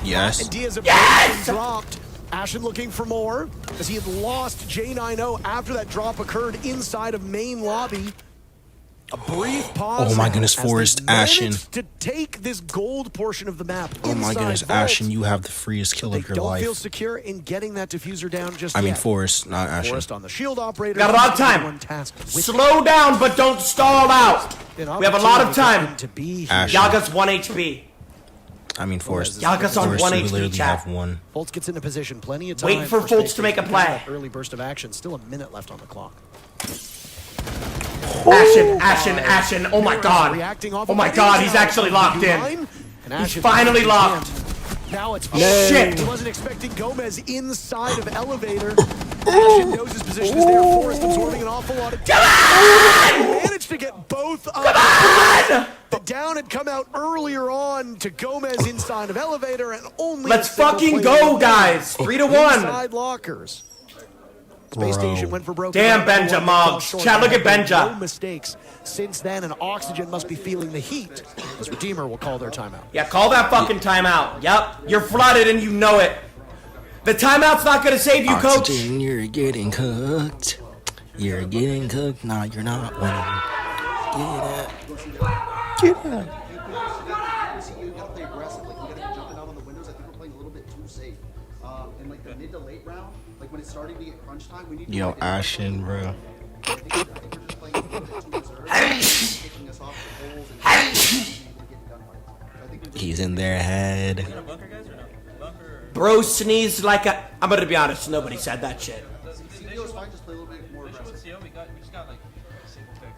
S12: Yes.
S10: And Diaz
S1: Yes!
S10: dropped. Ashen looking for more, as he had lost J90 after that drop occurred inside of main lobby. A brief pause.
S12: Oh my goodness,
S10: as they
S12: Forrest, Ashen.
S10: managed to take this gold portion of the map.
S12: Oh my goodness,
S10: inside
S12: Ashen,
S10: vault.
S12: you have the freest kill
S10: They
S12: of your
S10: don't feel
S12: life.
S10: secure in getting that diffuser down just
S12: I mean,
S10: yet.
S12: Forrest, not Ashen.
S10: Forrest on the shield operator.
S1: Got a lot of time. Slow down, but don't stall out. We have a lot of time.
S10: To be
S12: Ashen.
S1: Yaga's 1 HP.
S12: I mean, Forrest.
S1: Yaga's on
S12: Forrest,
S1: 1
S12: we
S1: HP,
S12: literally
S1: chat.
S12: have 1.
S10: Fultz gets into position. Plenty of time.
S1: Wait for Fultz to make a play.
S10: That early burst of action. Still a minute left on the clock.
S1: Ashen. Oh my god. Oh my god, he's actually locked in. He's finally locked.
S10: Now it's
S1: Shit.
S10: He wasn't expecting Gomez inside of elevator. Ashen knows his position is there. Forrest absorbing an awful lot of damage. Managed to get both up.
S1: Come on!
S10: The down had come out earlier on to Gomez inside of elevator, and only
S1: Let's
S10: a single
S1: fucking
S10: player
S1: go,
S10: remained
S1: guys. 3-1.
S10: Inside lockers. Space Station went for broke.
S1: Damn, Benja Moggs. Chat, look at Benja.
S10: No mistakes since then, and Oxygen must be feeling the heat, as Redeemer will call their timeout.
S1: Yeah, call that fucking timeout. Yep, you're flooded and you know it. The timeout's not gonna save you, coach.
S12: Oxygen, you're getting cooked. You're getting cooked. Nah, you're not winning. Get it. Yo, Ashen, bro. He's in their head.
S1: Bro sneezed like a... I'm gonna be honest, nobody said that shit.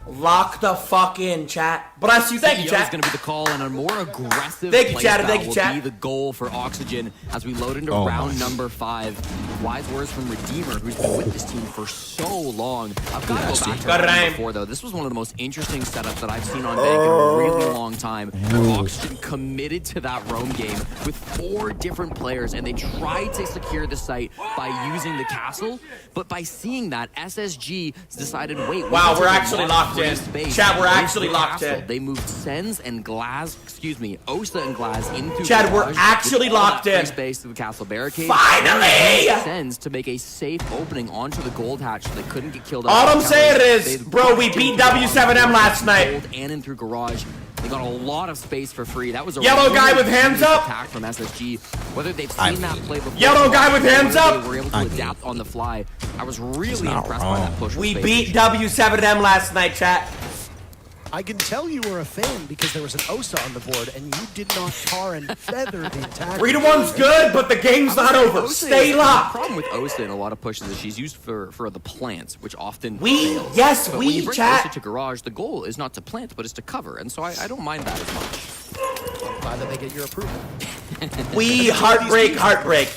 S1: Lock the fuck in, chat. Bless you, thank you,
S11: CEO
S1: chat.
S11: is going to be the call, and a more aggressive
S1: Thank you,
S11: play
S1: chat,
S11: style
S1: thank you,
S11: will
S1: chat.
S11: be the goal for Oxygen as we load into
S12: Oh
S11: round
S12: my.
S11: number 5. Wise words from Redeemer, who's been with this team for so long. I've got to go back to
S1: Got
S11: round
S1: it,
S11: number 4, though. This was one of the most interesting setups that I've seen on Bank in a really long time. Oxygen committed to that roam game with 4 different players, and they tried to secure the site by using the castle, but by seeing that, SSG decided, wait,
S1: Wow,
S11: we
S1: we're
S11: can take a
S1: actually
S11: lot
S1: locked
S11: of
S1: in.
S11: free space
S1: Chat, we're
S11: with
S1: actually
S11: the
S1: locked
S11: castle.
S1: in.
S11: They moved Sens and Osa and Glaz into
S1: Chad, we're
S11: garage
S1: actually
S11: with all
S1: locked
S11: that free
S1: in.
S11: space to the castle barricade.
S1: Finally!
S11: Sens to make a safe opening onto the gold hatch so they couldn't get killed.
S1: All I'm
S11: by
S1: saying
S11: Kelly.
S1: is,
S11: They
S1: bro, we
S11: pushed
S1: beat
S11: into
S1: W7M last night.
S11: gold and in through garage. They got a lot of space for free. That was a
S1: Yellow guy
S11: really
S1: with hands
S11: huge
S1: up.
S11: attack from SSG. Whether they've
S12: I
S11: seen that
S12: mean,
S11: play before,
S1: Yellow guy with hands
S11: or
S1: up.
S11: they were able to
S12: I
S11: adapt on the fly. I was really
S12: not
S11: impressed by that
S12: wrong.
S11: push. from
S1: We
S11: Space
S1: beat
S11: Station.
S1: W7M last night, chat.
S10: I can tell you were a fan because there was an Osa on the board and you did not tar and feather the attack.
S1: 3-1's good, but the game's not over. Stay locked.
S11: The problem with Osa in a lot of pushes is she's used for the plants, which often
S1: We,
S11: fails.
S1: yes,
S11: but
S1: we,
S11: when you bring
S1: chat.
S11: Osa to garage, the goal is not to plant, but is to cover, and so I don't mind that as much.
S10: I'm glad that they get your approval.
S1: We, heartbreak.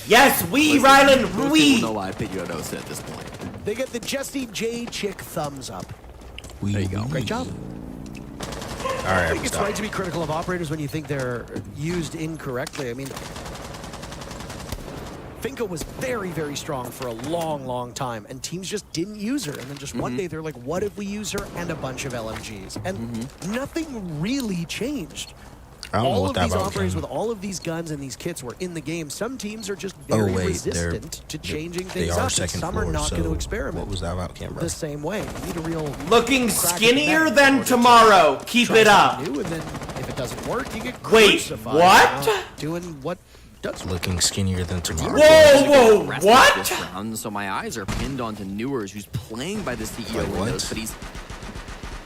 S1: Yes, we, Rylan,
S11: Most
S1: we.
S11: people know why I pick you on Osa at this point.
S10: They get the Jesse J Chick thumbs up.
S11: There you go.
S10: Great job.
S8: All
S10: I
S8: right,
S10: think it's right to be critical of operators when you think they're used incorrectly. I mean, Finka was very, very strong for a long, long time, and teams just didn't use her. And then just one day they're like, what if we use her and a bunch of LMGs? And nothing really changed.
S8: I don't know
S10: All
S8: what
S10: of
S8: that
S10: these
S8: about
S10: operators
S8: came.
S10: with all of these guns and these kits were in the game. Some teams are just very resistant to changing
S8: They
S10: things
S8: are
S10: up, and
S8: second
S10: some
S8: floor,
S10: are not
S8: so
S10: going to experiment
S8: what was that about, Canberra?
S10: the same way. You need a real
S1: Looking
S10: crack
S1: skinnier
S10: at that in
S1: than
S10: order to
S1: tomorrow. Keep
S10: try
S1: it up.
S10: something new, and then if it doesn't work, you get
S1: Wait,
S10: crucified.
S1: what?
S10: Now, doing what does work.
S8: Looking skinnier than tomorrow.
S1: Whoa,
S11: Rest
S1: what?
S11: of This round, so my eyes are pinned onto Newers, who's playing by the CEO
S8: Wait, what?
S11: windows, but he's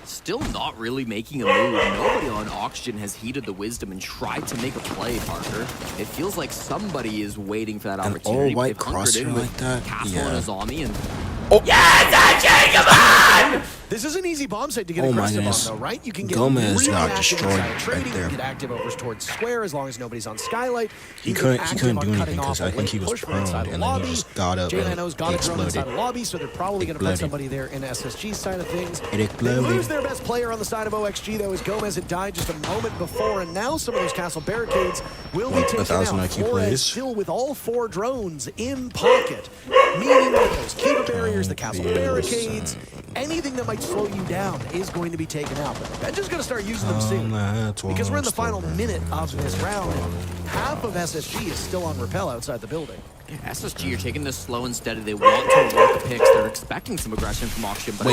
S11: still not really making a move. Nobody on Oxygen has heeded the wisdom and tried to make a play, Parker. It feels like somebody is waiting for that
S8: An
S11: opportunity.
S8: all-white
S11: They've hunkered in
S8: crosshair
S11: with
S8: like that?
S11: Castle
S8: Yeah.
S11: and Azami, and
S1: Yes, AJ, come on!
S10: This is an easy bomb site to get
S8: Oh my
S10: aggressive on,
S8: goodness.
S10: though, right? You can get
S8: Gomez
S10: really
S8: got
S10: active
S8: destroyed
S10: inside
S8: right
S10: trading.
S8: there.
S10: You get active over towards Square as long as nobody's on Skylight.
S8: He
S10: You get
S8: couldn't
S10: active
S8: do
S10: on
S8: anything
S10: cutting
S8: because
S10: off
S8: I
S10: a
S8: think he
S10: late
S8: was
S10: push from
S8: prone,
S10: inside
S8: and
S10: the
S8: then he
S10: lobby.
S8: just got up and
S10: J9O's got a drone inside
S8: exploded.
S10: the lobby, so they're probably going to put
S8: Exploded.
S10: somebody there in SSG's side of things.
S8: It
S10: They
S8: exploded.
S10: lose their best player on the side of OXG, though, as Gomez had died just a moment before, and now some of those castle barricades will be taken
S8: 1,000
S10: out.
S8: IQ
S10: Flores
S8: plays.
S10: still with all 4 drones in pocket, meaning that those Kiva barriers, the castle barricades, anything that might slow you down is going to be taken out. But Ben's just going to start using them soon. Because we're in the final minute of this round, and half of SSG is still on rappel outside the building.
S11: SSG are taking this slow and steady. They want to work the picks. They're expecting some aggression from Oxygen. But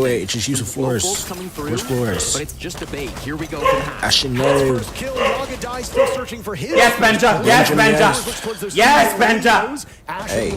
S8: Wait. Just use the floors.
S11: Coming through,
S8: Which floors?
S11: but it's just a bait. Here we go from half.
S8: I should know.
S10: First kill, Yaga dies, still searching for his.
S1: Yes, Benja. Yes, Benja. Yes, Benja.
S8: Hey.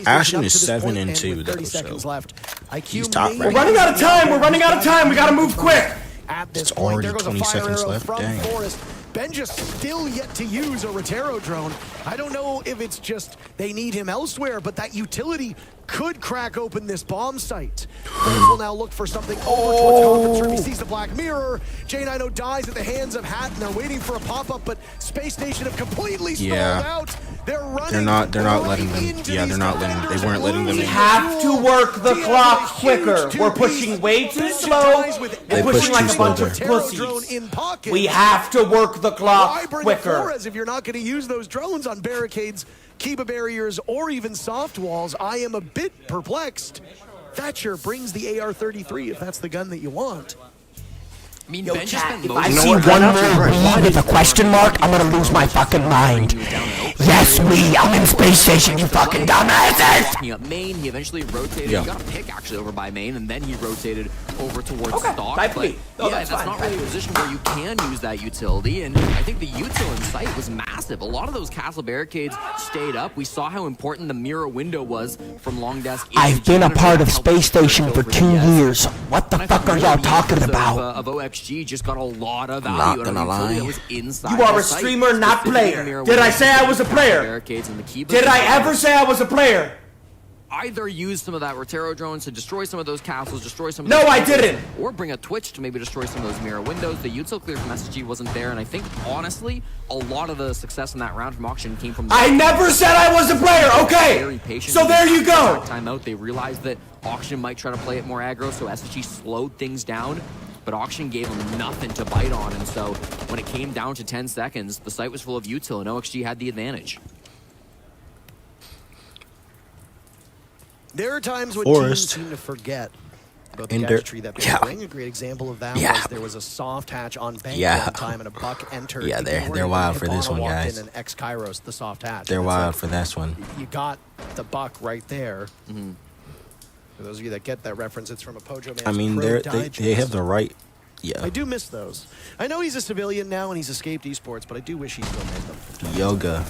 S8: Ashen is 7-2 though,
S10: 30 seconds
S8: so
S10: left. IQ
S8: he's top
S10: may
S8: right.
S1: We're running out of time. We're running out of time. We gotta move quick.
S10: At this
S8: It's
S10: point,
S8: already
S10: there goes a
S8: 20
S10: fire
S8: seconds
S10: arrow
S8: left.
S10: from
S8: Dang.
S10: Forrest. Benja still yet to use a Rotero drone. I don't know if it's just they need him elsewhere, but that utility could crack open this bomb site. Forrest will now look for something over towards Conference Room. He sees the Black Mirror. J9O dies at the hands of Hat, and they're waiting for a pop-up, but Space Station have completely stalled out. They're running.
S8: They're not letting them. Yeah, they're not letting. They weren't letting them
S1: We
S8: in.
S1: have to work the clock quicker. We're pushing way too slow and pushing like a bunch of pussies. We have to work the
S10: Why
S1: clock
S10: bring
S1: quicker.
S10: Flores if you're not going to use those drones on barricades, Kiba barriers, or even soft walls? I am a bit perplexed. Thatcher brings the AR-33 if that's the gun that you want.
S11: I mean,
S1: Yo,
S11: Ben just
S1: chat,
S11: spent
S1: if
S11: most
S1: I
S11: of
S1: see
S11: the
S1: one
S11: round
S1: more
S11: trying
S1: with a question mark, I'm gonna lose my fucking mind. Yes, I'm in Space Station, you fucking dumbasses!
S11: walking up main. He eventually rotated.
S8: Yeah.
S11: He got a pick actually over by main, and then he rotated over towards
S1: Okay,
S11: stock.
S1: type
S11: But
S1: B. Oh,
S11: yeah,
S1: that's
S11: that's
S1: fine,
S11: not
S1: type
S11: really a
S1: B.
S11: position where you can use that utility. And I think the util in sight was massive. A lot of those castle barricades stayed up. We saw how important the mirror window was from long desk.
S13: I've been a part of Space Station for 2 years. What the fuck are y'all talking about?
S11: Of OXG just got a lot of value.
S8: Not
S11: out of
S8: gonna
S11: utility
S8: lie.
S11: that was inside
S1: You are
S11: the
S1: a
S11: site.
S1: streamer, not
S11: Specifically
S1: player.
S11: mirror
S1: Did I
S11: windows,
S1: say I was a player?
S11: barricades and the key
S1: Did I ever say I was a player?
S11: either use some of that Rotero drones to destroy some of those castles, destroy some of
S1: No,
S11: those
S1: I
S11: castles,
S1: didn't.
S11: or bring a Twitch to maybe destroy some of those mirror windows. The util clear from SSG wasn't there, and I think, honestly, a lot of the success in that round from Auction came from...
S1: I never said I was a player, okay?
S11: Very patient.
S1: So there you go.
S11: Timeout, they realized that Auction might try to play it more aggro, so SSG slowed things down, but Auction gave them nothing to bite on, and so when it came down to 10 seconds, the site was full of util, and OXG had the advantage.
S10: There are times when
S8: Forrest.
S10: teams seem to forget about the
S8: In
S10: gadgetry that they
S8: yeah.
S10: bring. A great example of that
S8: Yeah.
S10: was there was a soft hatch on bank
S8: Yeah.
S10: one time and a buck entered.
S8: Yeah, they're
S10: ignoring
S8: wild
S10: it.
S8: for this
S10: Hibana
S8: one,
S10: walked
S8: guys.
S10: in and ex-Kairos, the soft hatch.
S8: They're
S10: And it's
S8: wild
S10: like,
S8: for this one.
S10: You got the buck right there. For those of you that get that reference, it's from a Pojo Man's
S8: I mean,
S10: Pro
S8: they
S10: Digest.
S8: have the right. Yeah.
S10: I do miss those. I know he's a civilian now and he's escaped esports, but I do wish he still made them.
S8: Yoga.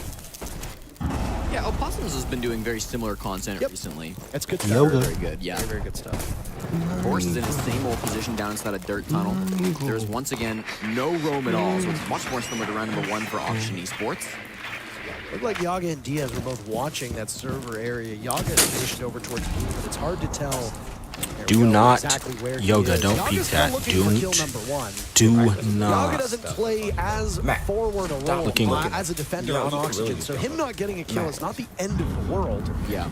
S11: Yeah, Opossums has been doing very similar content recently.
S10: That's good
S8: Yoga.
S10: stuff.
S11: Very good, yeah.
S10: Very, very good stuff.
S11: Horse is in the same old position down inside a dirt tunnel. There's once again no roam at all, so it's much more similar to round number 1 for Oxygen Esports.
S10: Looked like Yaga and Diaz were both watching that server area. Yaga is positioned over towards B, but it's hard to tell.
S12: Do not,
S10: exactly where he
S12: Yoga,
S10: is.
S12: don't
S10: Yaga's
S12: peek
S10: still
S12: that.
S10: looking for kill number 1.
S12: Do
S10: Yaga
S12: not.
S10: doesn't play as forward a role
S12: looking.
S10: as a defender on Oxygen, so him not getting a kill is not the end of the world.
S11: Yeah.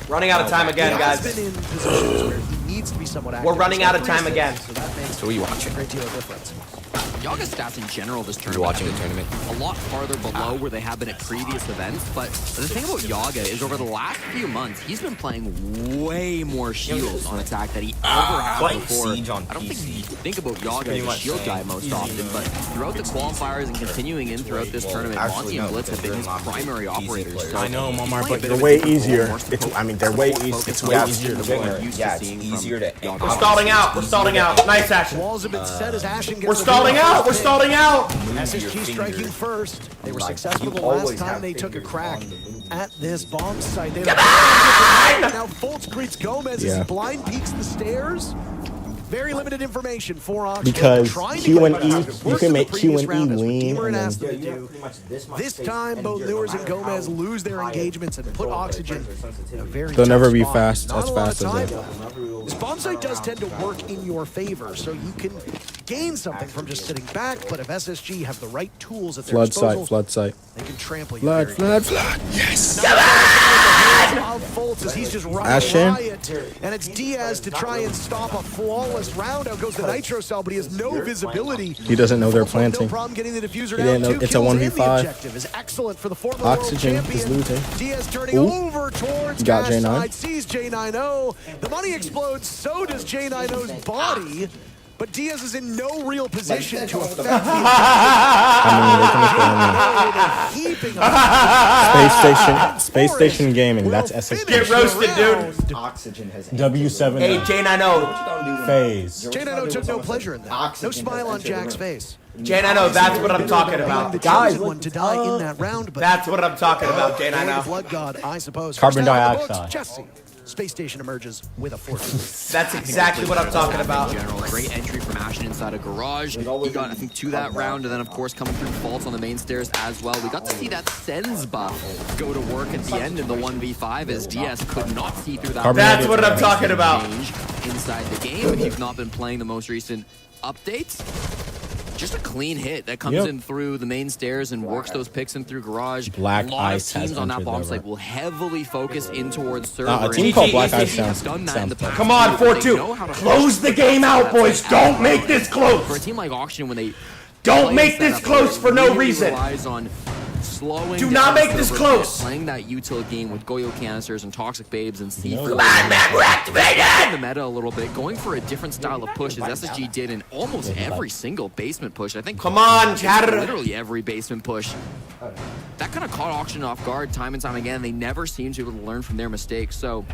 S1: Running out of time again,
S10: He
S1: guys.
S10: has been in positions where he needs to be somewhat active.
S1: We're running out of time again.
S10: So that makes
S12: So you watching?
S10: a great deal of difference.
S11: Yaga's stats in general this tournament
S12: You watching the tournament?
S11: a lot farther below where they have been at previous events, but the thing about Yaga is over the last few months, he's been playing way more shields on attack than he ever has before. I don't think you think about Yaga as a shield guy most often, but throughout the qualifiers and continuing in throughout this tournament, Monty and Blitz have been his primary operators. So
S12: I know, Momar, but
S8: They're way easier. They're way easier. It's way easier to win.
S1: Yeah, it's easier to. We're stalling out. We're stalling out. Nice action.
S10: Walls have been set as Ashen gets
S1: We're stalling out. We're stalling out.
S10: SSG striking first. They were successful the last time they took a crack at this bomb site. Come on! Now Fultz greets Gomez as he blind peeks the stairs. Very limited information for Oxygen.
S8: Because Q and E, you can make Q and E
S10: lean.
S8: lean.
S10: This time, both Lewers and Gomez lose their engagements and put Oxygen in a very
S8: They'll never
S10: tough
S8: be
S10: spot.
S8: fast
S10: Not
S8: as
S10: a lot
S8: fast
S10: of
S8: as
S10: time,
S8: that.
S10: though. This bomb site does tend to work in your favor, so you can gain something from just sitting back, but if SSG have the right tools at their
S8: Flood
S10: disposal,
S8: sight, flood sight.
S10: they can trample you.
S8: Flood,
S10: very
S8: flood, flood. Yes.
S10: Of Fultz as he's just
S8: Ashen.
S10: riot, and it's Diaz to try and stop a flawless round. Out goes the Nitro Cell, but he has no visibility.
S8: He doesn't know they're
S10: Fultz will have
S8: planting.
S10: No problem getting the diffuser
S8: He
S10: down.
S8: didn't know
S10: 2
S8: it's a
S10: kills, and
S8: 1v5.
S10: the objective is excellent for the former
S8: Oxygen
S10: world
S8: is
S10: champion.
S8: losing.
S10: Diaz turning
S8: Ooh.
S10: over towards
S8: Got
S10: Cash
S8: J9.
S10: side, sees J90. The money explodes, so does J90's body. But Diaz is in no real position to affect the
S8: Space Station Gaming. That's SSG.
S1: Get roasted, dude.
S14: Oxygen has
S8: W7.
S1: Hey, J90.
S8: Phase.
S10: J90 took no pleasure in that. No smile on Jack's face.
S1: J90, that's what I'm talking about.
S10: Guys, one to die in that round, but
S1: That's what I'm talking about,
S10: the
S1: J90.
S10: blood god, I suppose.
S8: Carbon
S10: First out of the
S8: dioxide.
S10: books, Jesse. Space Station emerges with a fortune.
S1: That's exactly what I'm talking about.
S11: In general, great entry from Ashen inside a garage. He got, I think, to that round, and then, of course, coming through faults on the main stairs as well. We got to see that Sens buff go to work at the end in the 1v5 as DS could not see through that.
S1: That's what I'm talking about.
S11: Change inside the game. If you've not been playing the most recent updates, just a clean hit that comes in through the main stairs and works those picks in through garage.
S8: Black
S11: a lot
S8: Ice
S11: of teams
S8: has
S11: on that
S8: entered
S11: bomb
S8: there,
S11: site
S8: right?
S11: will heavily focus in towards server.
S8: A team called Black Ice
S11: have
S8: sounds
S11: done that in the past.
S1: Come on,
S11: They
S1: 4-2.
S11: know how to
S1: Close the game out, boys. Don't make this
S11: For a
S1: close.
S11: team like Oxygen, when they
S1: Don't
S11: play
S1: make
S11: a
S1: this
S11: setup
S1: close
S11: that
S1: for no
S11: really
S1: reason.
S11: relies on slowing
S1: Do
S11: down
S1: not make this
S11: server
S1: close.
S11: play, playing that util game with Goyo canisters and toxic babes and C4.
S1: Come on, man, we're activated.
S11: The meta a little bit, going for a different style of push as SSG did in almost every single basement push. I think.
S1: Come on,
S11: it's
S1: chatter.
S11: literally every basement push. That kind of caught Oxygen off guard time and time again. They never seem to be able to learn from their mistakes. So.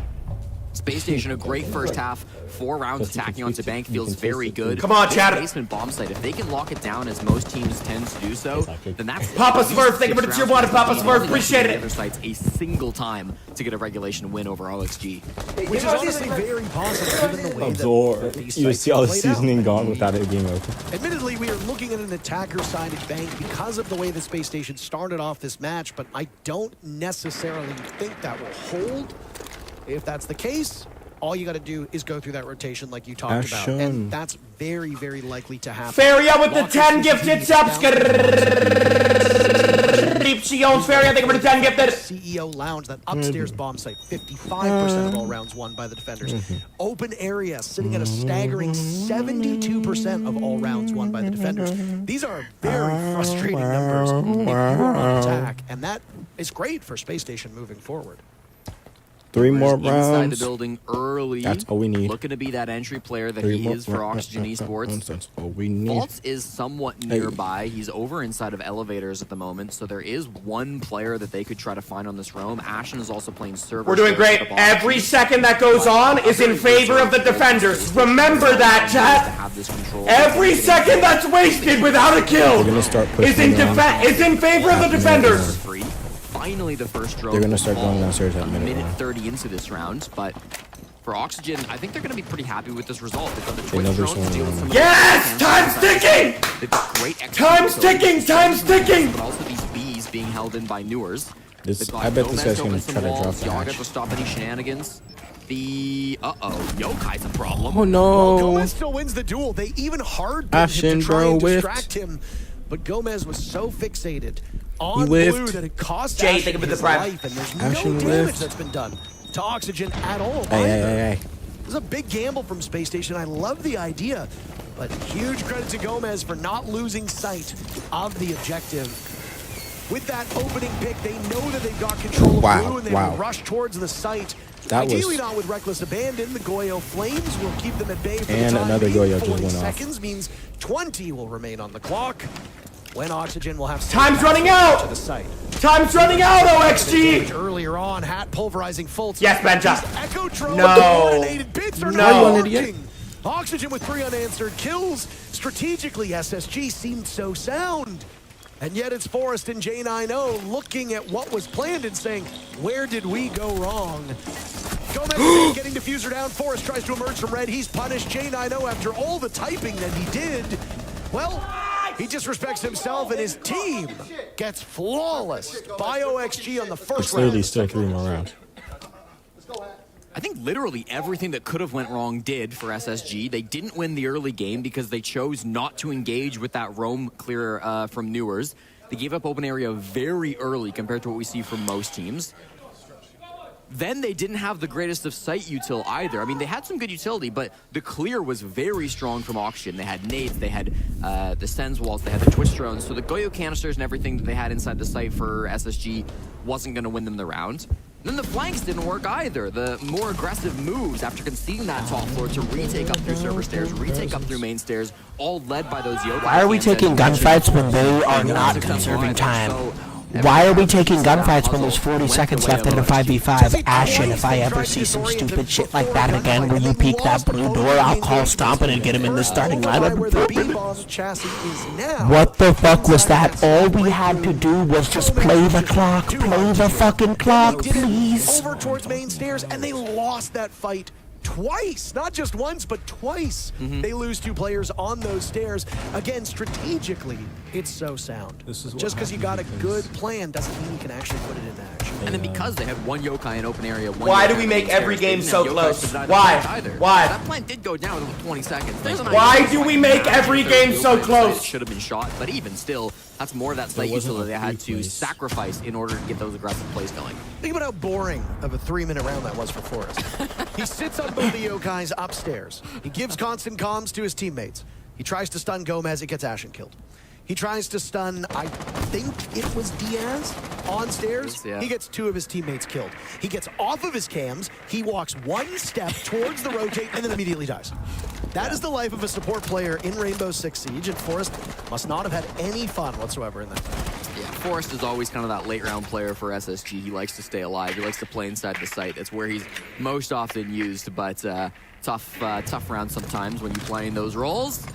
S11: Space Station, a great first half. 4 rounds attacking onto bank feels very good.
S1: Come on,
S11: This
S1: chatter.
S11: basement bomb site, if they can lock it down as most teams tend to do so, then that's
S1: Papa
S11: at least
S1: Smurf, thank you for
S11: 6
S1: the tier
S11: rounds
S1: 1,
S11: for
S1: Papa
S11: the team.
S1: Smurf,
S11: Only
S1: appreciate
S11: the
S1: it.
S11: other sites a single time to get a regulation win over OXG.
S10: Which is honestly very possible given the way
S8: Absorb.
S10: that these
S8: You
S10: sites
S8: see all the
S10: played out.
S8: seasoning gone without it being open.
S10: Admittedly, we are looking at an attacker-sided bank because of the way the Space Station started off this match, but I don't necessarily think that will hold. If that's the case, all you got to do is go through that rotation like you talked about, and that's very, very likely to happen.
S1: Feria with the 10 gifted subscriptions. Feria, thank you for the 10 gifted.
S10: CEO Lounge, that upstairs bomb site, 55% of all rounds won by the defenders. Open area, sitting at a staggering 72% of all rounds won by the defenders. These are very frustrating numbers if you are on attack, and that is great for Space Station moving forward.
S8: 3 more
S11: Inside
S8: rounds.
S11: the building early.
S8: That's all we need.
S11: Looking to be that entry player that
S8: 3
S11: he
S8: more
S11: is for Oxygen Esports.
S8: That's all we need.
S11: Fultz is somewhat nearby. He's over inside of elevators at the moment, so there is one player that they could try to find on this roam. Ashen is also playing server.
S1: We're doing great. Every second that goes on is in favor of the defenders. Remember that, chat. Every second that's wasted without a kill
S8: They're gonna start
S1: is
S8: pushing
S1: is in favor of the defenders.
S11: Finally, the first drone.
S8: They're gonna start going downstairs at
S11: a
S8: minute
S11: minute
S8: 1.
S11: 30 into this round, but For Oxygen, I think they're going to be pretty happy with this result. They've got the Twitch
S8: never
S11: drones to deal with some of
S1: Yes!
S11: the
S1: Time's ticking!
S11: They've got great
S1: Time's ticking! Time's ticking!
S11: But also these Bs being held in by Newers.
S8: I bet this guy's gonna try to drop the
S11: Yaga
S8: hatch.
S11: to stop any shenanigans. The Yokai's a problem.
S8: Oh no!
S10: Well, Gomez still wins the duel. They even hard him to try and distract him, but Gomez was so fixated on blue that it cost
S1: Jay,
S10: Ashen
S1: think of it
S10: his
S1: the prime.
S10: life, and there's
S8: Ashen
S10: no damage
S8: whiffed.
S10: that's been done to Oxygen at all.
S8: Hey.
S10: This is a big gamble from Space Station. I love the idea, but huge credit to Gomez for not losing sight of the objective. With that opening pick, they know that they've got control of blue, and they will rush towards the site. Ideally not with reckless abandon. The Goyo Flames will keep them at bay for the time
S8: another
S10: being.
S8: Goyo just
S10: 40
S8: went off.
S10: seconds means 20 will remain on the clock. When Oxygen will have
S1: Time's running out!
S10: to the site.
S1: Time's running out, OXG!
S10: Earlier on, Hat pulverizing Fultz.
S1: Yes, Benja.
S10: Echo Drone
S1: No.
S10: coordinated bits are
S1: No.
S10: not working. Oxygen with 3 unanswered kills. Strategically, SSG seemed so sound. And yet it's Forrest and J90 looking at what was planned and saying, where did we go wrong? Gomez getting diffuser down. Forrest tries to emerge from red. He's punished. J90 after all the typing that he did. Well, he disrespects himself and his team gets flawless by OXG on the first
S8: It's literally
S10: round.
S8: still 3 more rounds.
S11: I think literally everything that could have went wrong did for SSG. They didn't win the early game because they chose not to engage with that roam clear from Newers. They gave up open area very early compared to what we see from most teams. Then they didn't have the greatest of sight util either. I mean, they had some good utility, but the clear was very strong from Oxygen. They had nades, they had the Sens walls, they had the Twitch drones. So the Goyo canisters and everything that they had inside the site for SSG wasn't going to win them the round. Then the flanks didn't work either. The more aggressive moves after conceding that top floor to retake up through server stairs, retake up through main stairs, all led by those Yokai.
S13: Why are we taking gunfights when they are not conserving time? Why are we taking gunfights when there's 40 seconds left in a 5v5? Ashen, if I ever see some stupid shit like that again where you peek that blue door, I'll call stomping and get him in the starting lineup. What the fuck was that? All we had to do was just play the clock. Play the fucking clock, please.
S10: Over towards main stairs, and they lost that fight twice. Not just once, but twice. They lose 2 players on those stairs. Again, strategically, it's so sound. Just because you got a good plan doesn't mean you can actually put it into action.
S11: And then because they had 1 Yokai in open area, 1
S1: Why
S11: Yokai
S1: do we
S11: in
S1: make
S11: main
S1: every
S11: stairs,
S1: game
S11: they
S1: so
S11: didn't have Yokai
S1: close?
S11: to
S1: Why?
S11: plant either.
S1: Why?
S11: That plant did go down within 20 seconds.
S1: Why do we make every game so close?
S11: It should have been shot, but even still, that's more of that site utility they had to sacrifice in order to get those aggressive plays going.
S10: Think about how boring of a 3-minute round that was for Forrest. He sits on both the Yokais upstairs. He gives constant comms to his teammates. He tries to stun Gomez, it gets Ashen killed. He tries to stun, I think it was Diaz, on stairs.
S11: Yeah.
S10: He gets 2 of his teammates killed. He gets off of his cams, he walks 1 step towards the rotate, and then immediately dies. That is the life of a support player in Rainbow Six Siege, and Forrest must not have had any fun whatsoever in that fight.
S11: Yeah, Forrest is always kind of that late round player for SSG. He likes to stay alive. He likes to play inside the site. That's where he's most often used, but tough round sometimes when you're playing those roles.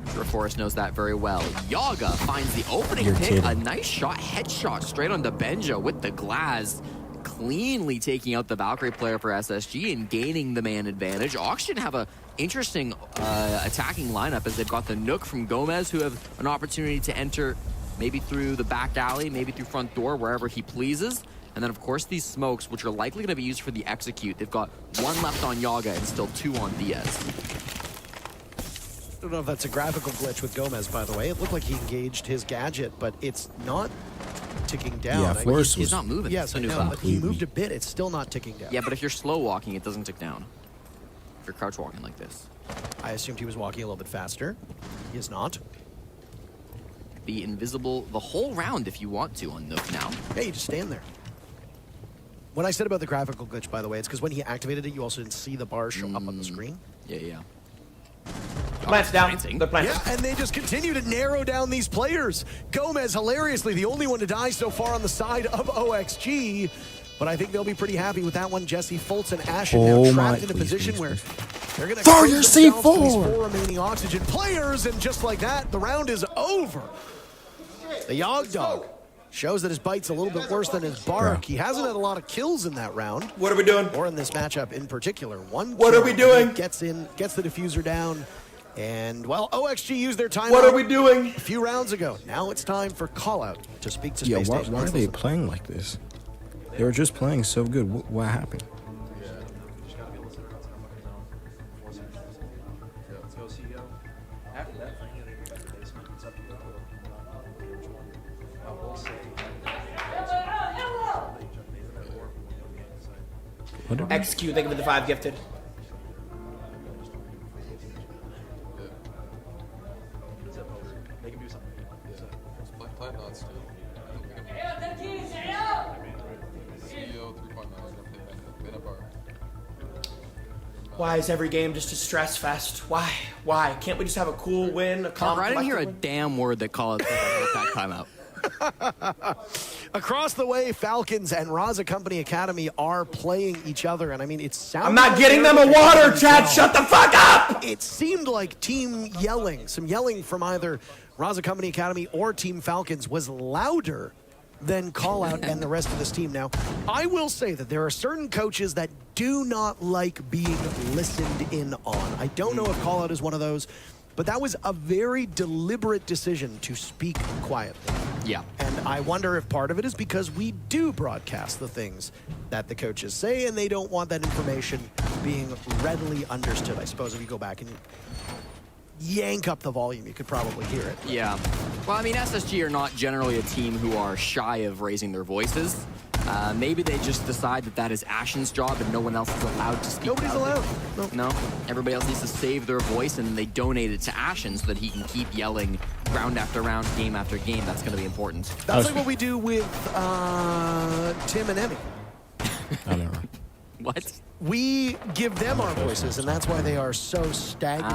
S11: I'm sure Forrest knows that very well. Yaga finds the opening pick. A nice shot, headshot straight on the Benja with the glass. Cleanly taking out the Valkyrie player for SSG and gaining the man advantage. Oxygen have a interesting attacking lineup as they've got the Nook from Gomez, who have an opportunity to enter maybe through the back alley, maybe through front door, wherever he pleases. And then, of course, these smokes, which are likely going to be used for the execute. They've got 1 left on Yaga and still 2 on Diaz.
S10: I don't know if that's a graphical glitch with Gomez, by the way. It looked like he engaged his gadget, but it's not ticking down.
S8: Yeah, Forrest
S11: He's not moving.
S10: Yes, I know, but he moved a bit. It's still not ticking down.
S11: Yeah, but if you're slow walking, it doesn't tick down. If you're crouch walking like this.
S10: I assumed he was walking a little bit faster. He is not.
S11: Be invisible the whole round if you want to on Nook now.
S10: Hey, you just stand there. What I said about the graphical glitch, by the way, it's because when he activated it, you also didn't see the bar show up on the screen.
S11: Yeah.
S1: Plants down. The plants.
S10: Yeah, and they just continue to narrow down these players. Gomez, hilariously, the only one to die so far on the side of OXG. But I think they'll be pretty happy with that one. Jesse, Fultz, and Ashen now trapped in a position where they're going to
S8: Throw your C4!
S10: to these 4 remaining Oxygen players, and just like that, the round is over. The Yog Dog shows that his bite's a little bit worse than his bark. He hasn't had a lot of kills in that round.
S1: What are we doing?
S10: Or in this matchup in particular.
S1: What are we doing?
S10: Gets the diffuser down. And, well, OXG used their time.
S1: What are we doing?
S10: A few rounds ago. Now it's time for Callout to speak to Space Station.
S8: Why are they playing like this? They were just playing so good. What happened?
S1: Execute, think of it, the 5 gifted. Why is every game just a stress fest? Why? Why? Can't we just have a cool win? A calm,
S11: I didn't hear a
S1: win?
S11: damn word that called that timeout.
S10: Across the way, Falcons and Raza Company Academy are playing each other, and I mean, it sounds.
S1: I'm not getting them a water, Chad. Shut the fuck up!
S10: It seemed like team yelling, some yelling from either Raza Company Academy or Team Falcons was louder than Callout and the rest of this team. Now, I will say that there are certain coaches that do not like being listened in on. I don't know if Callout is one of those, but that was a very deliberate decision to speak quietly.
S11: Yeah.
S10: And I wonder if part of it is because we do broadcast the things that the coaches say, and they don't want that information being readily understood. I suppose if you go back and yank up the volume, you could probably hear it.
S11: Yeah. Well, I mean, SSG are not generally a team who are shy of raising their voices. Maybe they just decide that that is Ashen's job and no one else is allowed to speak.
S10: Nobody's allowed.
S11: No. Everybody else needs to save their voice, and then they donate it to Ashen so that he can keep yelling round after round, game after game. That's going to be important.
S10: That's like what we do with Tim and Emmy.
S8: I know.
S11: What?
S10: We give them our voices, and that's why they are so stagnant.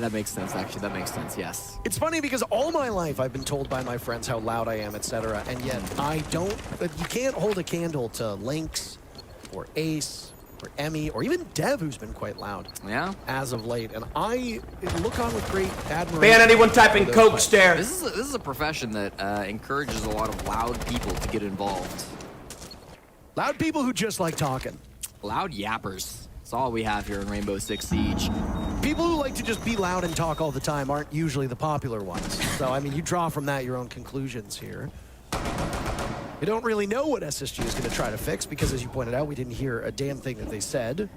S11: That makes sense, actually. That makes sense, yes.
S10: It's funny because all my life I've been told by my friends how loud I am, etc., and yet I don't. You can't hold a candle to Lynx or Ace or Emmy or even Dev, who's been quite loud.
S11: Yeah.
S10: As of late, and I look on with great admiration.
S1: Ban anyone typing Coke stare.
S11: This is a profession that encourages a lot of loud people to get involved.
S10: Loud people who just like talking.
S11: Loud yappers. That's all we have here in Rainbow Six Siege.
S10: People who like to just be loud and talk all the time aren't usually the popular ones. So, I mean, you draw from that your own conclusions here. You don't really know what SSG is going to try to fix because, as you pointed out, we didn't hear a damn thing that they said.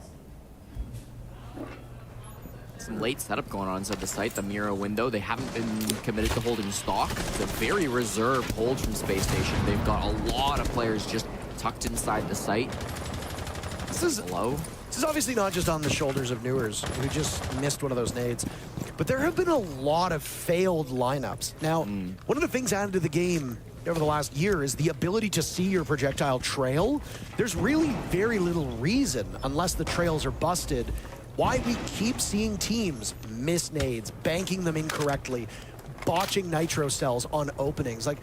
S11: Some late setup going on inside the site, the Mira window. They haven't been committed to holding stock. It's a very reserved hold from Space Station. They've got a lot of players just tucked inside the site.
S10: This is
S11: low.
S10: This is obviously not just on the shoulders of Newers, who just missed one of those nades, but there have been a lot of failed lineups. Now, one of the things added to the game over the last year is the ability to see your projectile trail. There's really very little reason, unless the trails are busted, why we keep seeing teams miss nades, banking them incorrectly, botching nitro cells on openings. Like,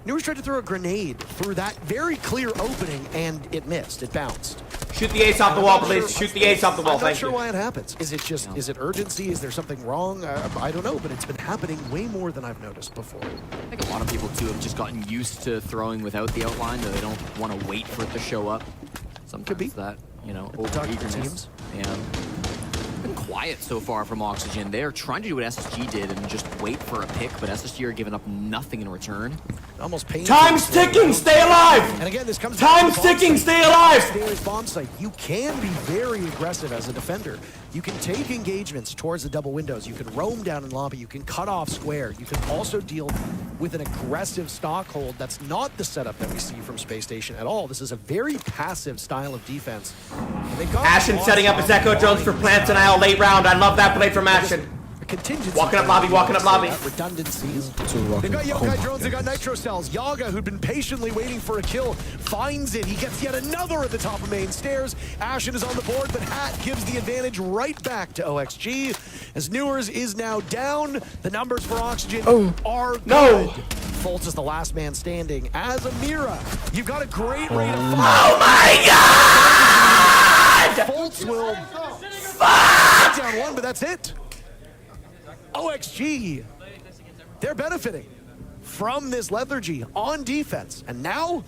S10: Newers tried to throw a grenade through that very clear opening, and it missed. It bounced.
S1: Shoot the ace off the wall, please. Shoot the ace off the wall.
S10: I'm not
S1: Thank
S10: sure
S1: you.
S10: why it happens. Is it just, is it urgency? Is there something wrong? I don't know, but it's been happening way more than I've noticed before.
S11: I think a lot of people, too, have just gotten used to throwing without the outline, that they don't want to wait for it to show up. Sometimes
S10: Could be.
S11: That, you know, over-eagerness. Yeah. Been quiet so far from Oxygen. They're trying to do what SSG did and just wait for a pick, but SSG are giving up nothing in return.
S10: Almost painful.
S1: Time's ticking, stay alive!
S10: And again, this comes
S1: Time's ticking, stay alive!
S10: Stairs bomb site. You can be very aggressive as a defender. You can take engagements towards the double windows. You can roam down in lobby. You can cut off square. You can also deal with an aggressive stock hold. That's not the setup that we see from Space Station at all. This is a very passive style of defense.
S1: Ashen setting up his echo drones for plants and IL late round. I love that play from Ashen. Walking up lobby, walking up lobby.
S10: Redundancies. They've got Yokai drones, they've got nitro cells. Yaga, who'd been patiently waiting for a kill, finds it. He gets yet another at the top of main stairs. Ashen is on the board, but Hat gives the advantage right back to OXG. As Newers is now down, the numbers for Oxygen are good.
S1: No!
S10: Fultz is the last man standing. As Amira, you've got a great rate of fire.
S1: Oh my god!
S10: Fultz will take down one, but that's it. OXG, they're benefiting from this Lethargy on defense. And now,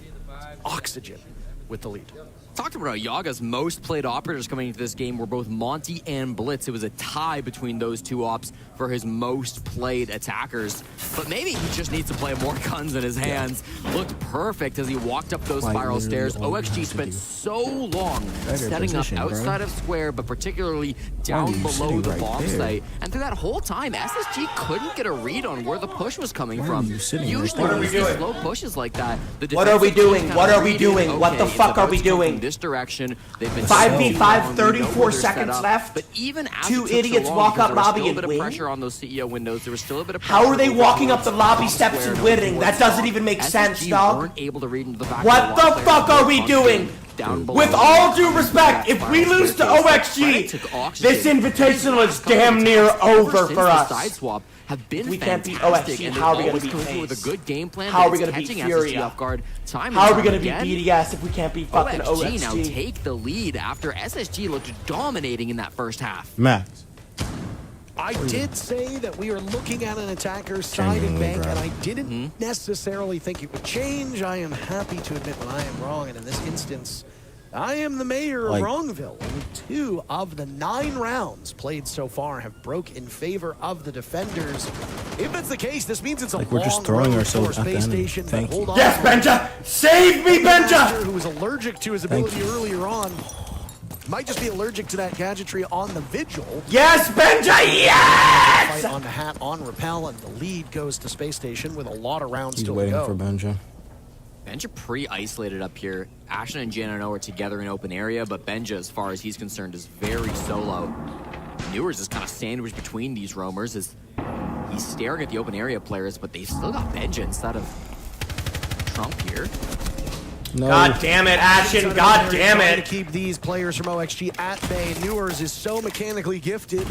S10: Oxygen with the lead.
S11: Talked about Yaga's most played operators coming into this game were both Monty and Blitz. It was a tie between those two ops for his most played attackers. But maybe he just needs to play more guns in his hands. Looked perfect as he walked up those spiral stairs. OXG spent so long setting up outside of square, but particularly down below the bomb site. And through that whole time, SSG couldn't get a read on where the push was coming from. Usually when we see slow pushes like that,
S1: what are we doing? What are we doing? What the fuck are we doing?
S11: This direction. They've been
S1: 5v5, 34 seconds left.
S11: But even as
S1: two idiots walk up lobby and win.
S11: Pressure on those CEO windows. There was still a bit of
S1: how are they walking up the lobby steps and winning? That doesn't even make sense, dog.
S11: Able to read into the back
S1: what the fuck are we doing? With all due respect, if we lose to OXG, this Invitational is damn near over for us. We can't beat OXG. How are we going to beat FaZe? How are we going to beat Furia? How are we going to beat BDS if we can't beat fucking OXG?
S11: Now take the lead after SSG looked dominating in that first half.
S8: Max.
S10: I did say that we are looking at an attacker's side in bank, and I didn't necessarily think it would change. I am happy to admit when I am wrong, and in this instance, I am the mayor of Wrongville. Only 2 of the 9 rounds played so far have broke in favor of the defenders. If that's the case, this means it's a
S8: we're just throwing ourselves at the enemy.
S10: Thank you.
S1: Yes, Benja! Save me, Benja!
S10: Who was allergic to his ability earlier on. Might just be allergic to that gadgetry on the Vigil.
S1: Yes, Benja, yes!
S10: Fight on the hat on Repel, and the lead goes to Space Station with a lot of rounds still
S8: to go.
S10: He's
S8: waiting for Benja.
S11: Benja pre-isolated up here. Ashton and Janano are together in open area, but Benja, as far as he's concerned, is very solo. Newers is kind of sandwiched between these roamers as he's staring at the open area players, but they've still got Benja instead of Trump here.
S8: No.
S1: God damn it, Ashton. God damn it.
S10: To keep these players from OXG at bay. Newers is so mechanically gifted.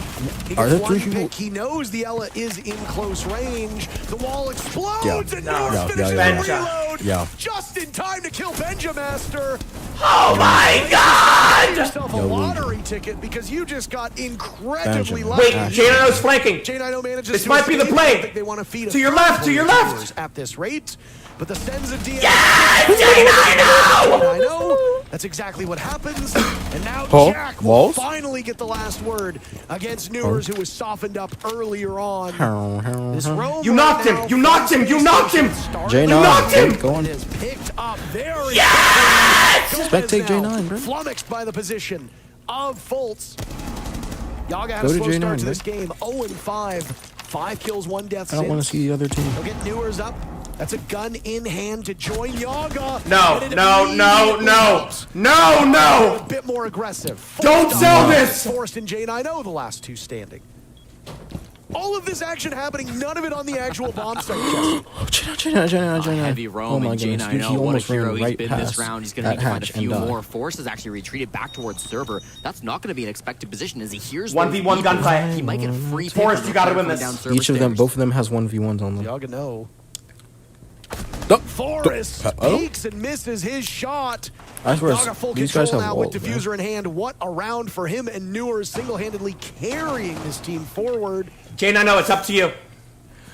S10: He
S8: Are
S10: gets
S8: there
S10: one
S8: 3 people?
S10: pick. He knows the Ella is in close range. The wall explodes and
S1: No.
S10: Newers finishes the reload.
S8: Yeah.
S10: Just in time to kill Benja Master.
S1: Oh my God!
S10: Yourself a lottery ticket because you just got incredibly lucky.
S1: Wait, Janano's flanking.
S10: J9O manages
S1: this
S10: to
S1: might be the
S10: escape.
S1: play.
S10: I think they want to feed
S1: to your left, to your left.
S10: At this rate. But the Sens of DS.
S1: Yes!
S10: J9O! That's exactly what happens. And now Jack will finally get the last word against Newers, who was softened up earlier on. This
S1: you knocked him! You knocked him! You knocked him! You knocked him!
S10: It is picked up very
S1: yes!
S8: Spectate J9, bro.
S10: Flummoxed by the position of Fultz. Yaga had a slow start to this game. 0-5. 5 kills, 1 death.
S8: I don't want to see the other team.
S10: He'll get Newers up. That's a gun in hand to join Yaga.
S1: No.
S10: A bit more aggressive.
S1: Don't sell this!
S10: Forrest and J9O, the last 2 standing. All of this action happening, none of it on the actual bomb site, Jesse.
S11: Heavy roam and J9O, what a hero he's been this round. He's going to need to find a few more. Force has actually retreated back towards server. That's not going to be an expected position as he hears
S1: 1v1 gunfight.
S11: He might get a free
S1: Forrest, you got to win this.
S8: Each of them, both of them has 1v1s on them.
S10: Yaga no. Forrest peeks and misses his shot.
S8: I swear,
S10: Yaga full
S8: these guys
S10: control
S8: have
S10: now
S8: walls,
S10: with diffuser in hand. What a round for him, and Newers single-handedly carrying this team forward.
S1: J9O, it's up to you.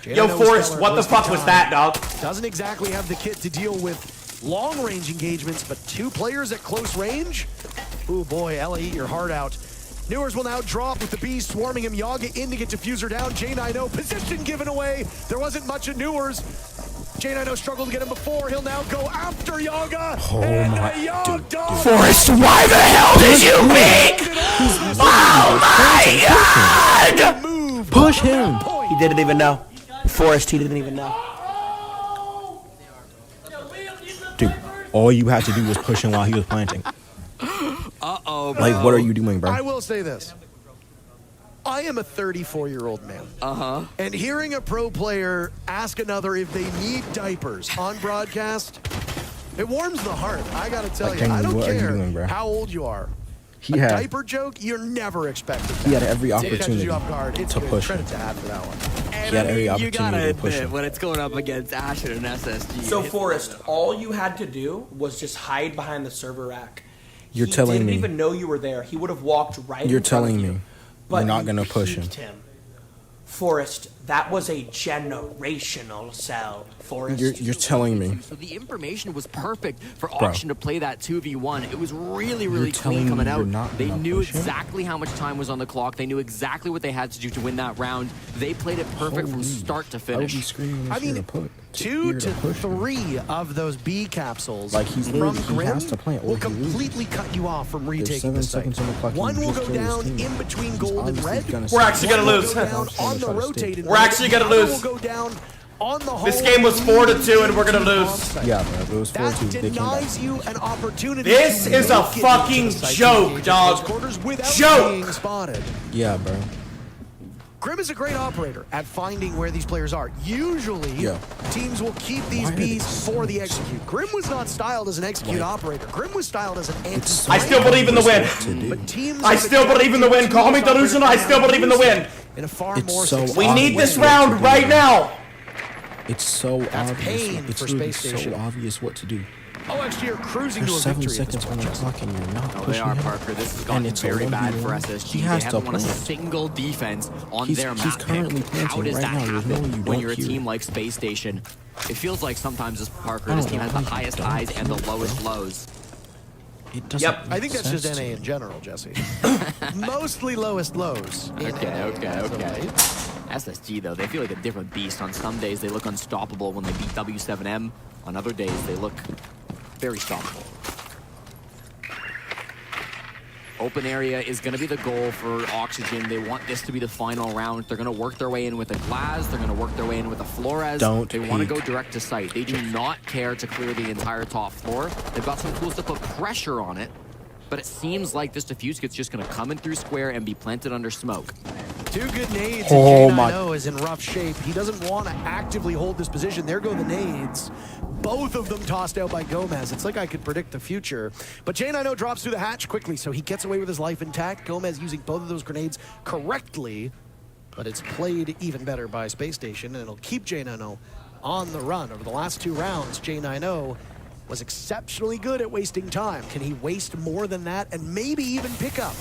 S1: Yo, Forrest, what the fuck was that, dog?
S10: Doesn't exactly have the kit to deal with long-range engagements, but 2 players at close range? Ooh, boy, Ella, eat your heart out. Newers will now drop with the bees swarming him. Yaga in to get diffuser down. J9O, position given away. There wasn't much of Newers. J9O struggled to get him before. He'll now go after Yaga.
S8: Oh my dude.
S1: Forrest, why the hell did you peek? Oh my God!
S8: Push him.
S13: He didn't even know. Forrest, he didn't even know.
S8: Dude, all you had to do was push him while he was planting.
S11: Uh-oh,
S8: Like, what are you doing, bro?
S10: I will say this. I am a 34-year-old man. And hearing a pro player ask another if they need diapers on broadcast, it warms the heart. I gotta tell you, I don't care how old you are.
S8: He
S10: a
S8: had
S10: diaper joke, you're never expected.
S8: He had every opportunity
S10: to
S8: push him.
S10: Credit to Ad for that one.
S8: He had every
S11: You gotta
S8: opportunity to push
S11: admit,
S8: him.
S11: when it's going up against Ashton and SSG.
S1: So, Forrest, all you had to do was just hide behind the server rack.
S8: You're telling
S1: He
S8: me.
S1: didn't even know you were there. He would have walked right
S8: You're
S1: in front
S8: telling
S1: of you.
S8: me.
S1: But
S8: You're not gonna push him.
S1: Forrest, that was a generational sell, Forrest.
S12: You're telling me.
S11: So the information was perfect for Auction to play that 2v1. It was really, really clean
S12: telling
S11: coming
S12: me
S11: out.
S12: you're not
S11: They
S12: gonna
S11: knew
S12: push him?
S11: exactly how much time was on the clock. They knew exactly what they had to do to win that round. They played it perfect from start to
S12: I would be
S11: finish.
S12: screaming
S10: I
S12: this year
S10: mean,
S12: to put.
S10: 2 to 3 of those B capsules
S12: Like, he's
S10: from
S12: literally- he
S10: Grim
S12: has to plant or
S10: will
S12: he loses.
S10: completely cut you off from
S12: There's
S10: retaking
S12: 7
S10: the site.
S12: seconds on the clock.
S10: One
S12: He
S10: will
S12: just
S10: go
S12: killed his
S10: down
S12: team.
S10: in between
S12: He's
S10: gold and
S12: obviously
S10: red.
S12: gonna
S1: We're actually gonna
S10: One will
S1: lose.
S10: go down on the rotated.
S1: We're actually gonna
S10: Another
S1: lose.
S10: will go down on the
S1: This
S10: hole.
S1: game was 4-2 and we're gonna lose.
S12: Yeah, bro. It was 4-2.
S10: That
S12: They came back.
S10: denies you an opportunity.
S1: This
S10: to
S1: is a
S10: make it
S1: fucking
S10: into the site
S1: joke,
S10: engage
S1: dog.
S10: those quarters without
S1: Joke.
S10: being spotted.
S12: Yeah, bro.
S10: Grim is a great operator at finding where these players are. Usually,
S12: Yeah.
S10: teams will keep these
S12: Why are they
S10: Bs for the execute. Grim was not styled as an execute operator. Grim was styled as an anti.
S1: I still believe in the win.
S10: But teams
S1: I still believe in the win. Call me delusional. I still believe in the win.
S10: In a far
S12: It's
S10: more
S12: so
S10: successful
S1: We need this
S10: way.
S1: round right now.
S12: It's so
S10: That's
S12: obvious.
S10: pain
S12: It's
S10: for
S12: really
S10: Space Station.
S12: so obvious what to do.
S10: OXG are cruising
S12: There's
S10: to a
S12: 7
S10: victory. at this
S12: seconds on
S10: point,
S12: the
S10: Justin.
S12: clock and you're not
S11: Oh, they
S12: pushing
S11: are,
S12: him.
S11: Parker. This has
S12: And
S11: gotten
S12: it's a
S11: very bad
S12: 1v1.
S11: for SSG.
S12: He
S11: They
S12: has to
S11: haven't won a
S12: plant.
S11: single defense on
S12: He's-
S11: their
S12: he's
S11: map
S12: currently
S11: pick. How
S12: planting
S11: does
S12: right
S11: that
S12: now. There's no
S11: happen
S12: one you
S11: when
S12: don't
S11: you're a
S12: hear.
S11: team like Space Station? It feels like sometimes this Parker,
S12: I
S11: this
S12: don't
S11: team
S12: know
S11: has the
S12: how you
S11: highest
S12: don't
S11: highs and the
S12: hear
S11: lowest
S12: that.
S11: lows.
S12: It doesn't
S1: Yep.
S10: I think that's just
S12: sense to
S10: NA
S12: me.
S10: in general, Jesse. Mostly lowest lows.
S11: Okay. SSG, though, they feel like a different beast. On some days, they look unstoppable when they beat W7M. On other days, they look very stoppable. Open area is going to be the goal for Oxygen. They want this to be the final round. They're going to work their way in with a Glaz. They're going to work their way in with a Flores. They want to go direct to site. They do not care to clear the entire top floor. They've got some tools to put pressure on it, but it seems like this diffuse kit's just going to come in through square and be planted under smoke.
S10: 2 good nades,
S12: Oh
S10: and
S12: my-
S10: J9O is in rough shape. He doesn't want to actively hold this position. There go the nades. Both of them tossed out by Gomez. It's like I could predict the future. But J9O drops through the hatch quickly, so he gets away with his life intact. Gomez using both of those grenades correctly, but it's played even better by Space Station, and it'll keep J9O on the run. Over the last 2 rounds, J9O was exceptionally good at wasting time. Can he waste more than that and maybe even pick up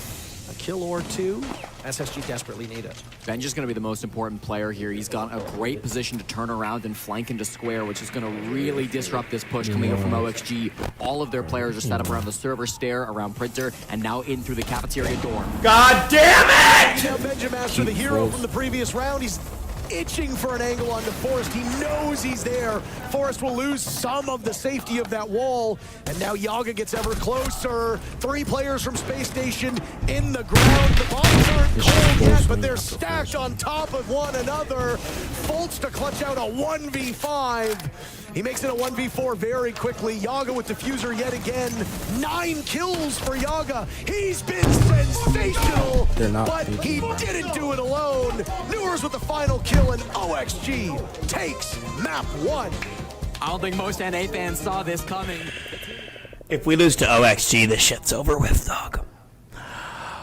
S10: a kill or 2? SSG desperately need it.
S11: Benj is going to be the most important player here. He's got a great position to turn around and flank into square, which is going to really disrupt this push coming up from OXG. All of their players are set up around the server stair, around Printer, and now in through the cafeteria door.
S1: God damn it!
S10: Now Benjamaster, the hero from the previous round, he's itching for an angle onto Forrest. He knows he's there. Forrest will lose some of the safety of that wall. And now Yaga gets ever closer. 3 players from Space Station in the ground. The bombs aren't cold yet, but they're stacked on top of one another. Fultz to clutch out a 1v5. He makes it a 1v4 very quickly. Yaga with Diffuser yet again. 9 kills for Yaga. He's been sensational,
S12: They're not
S10: but he didn't do it alone. Newers with the final kill, and OXG takes map 1.
S11: I don't think most NA fans saw this coming.
S13: If we lose to OXG, this shit's over with, dog.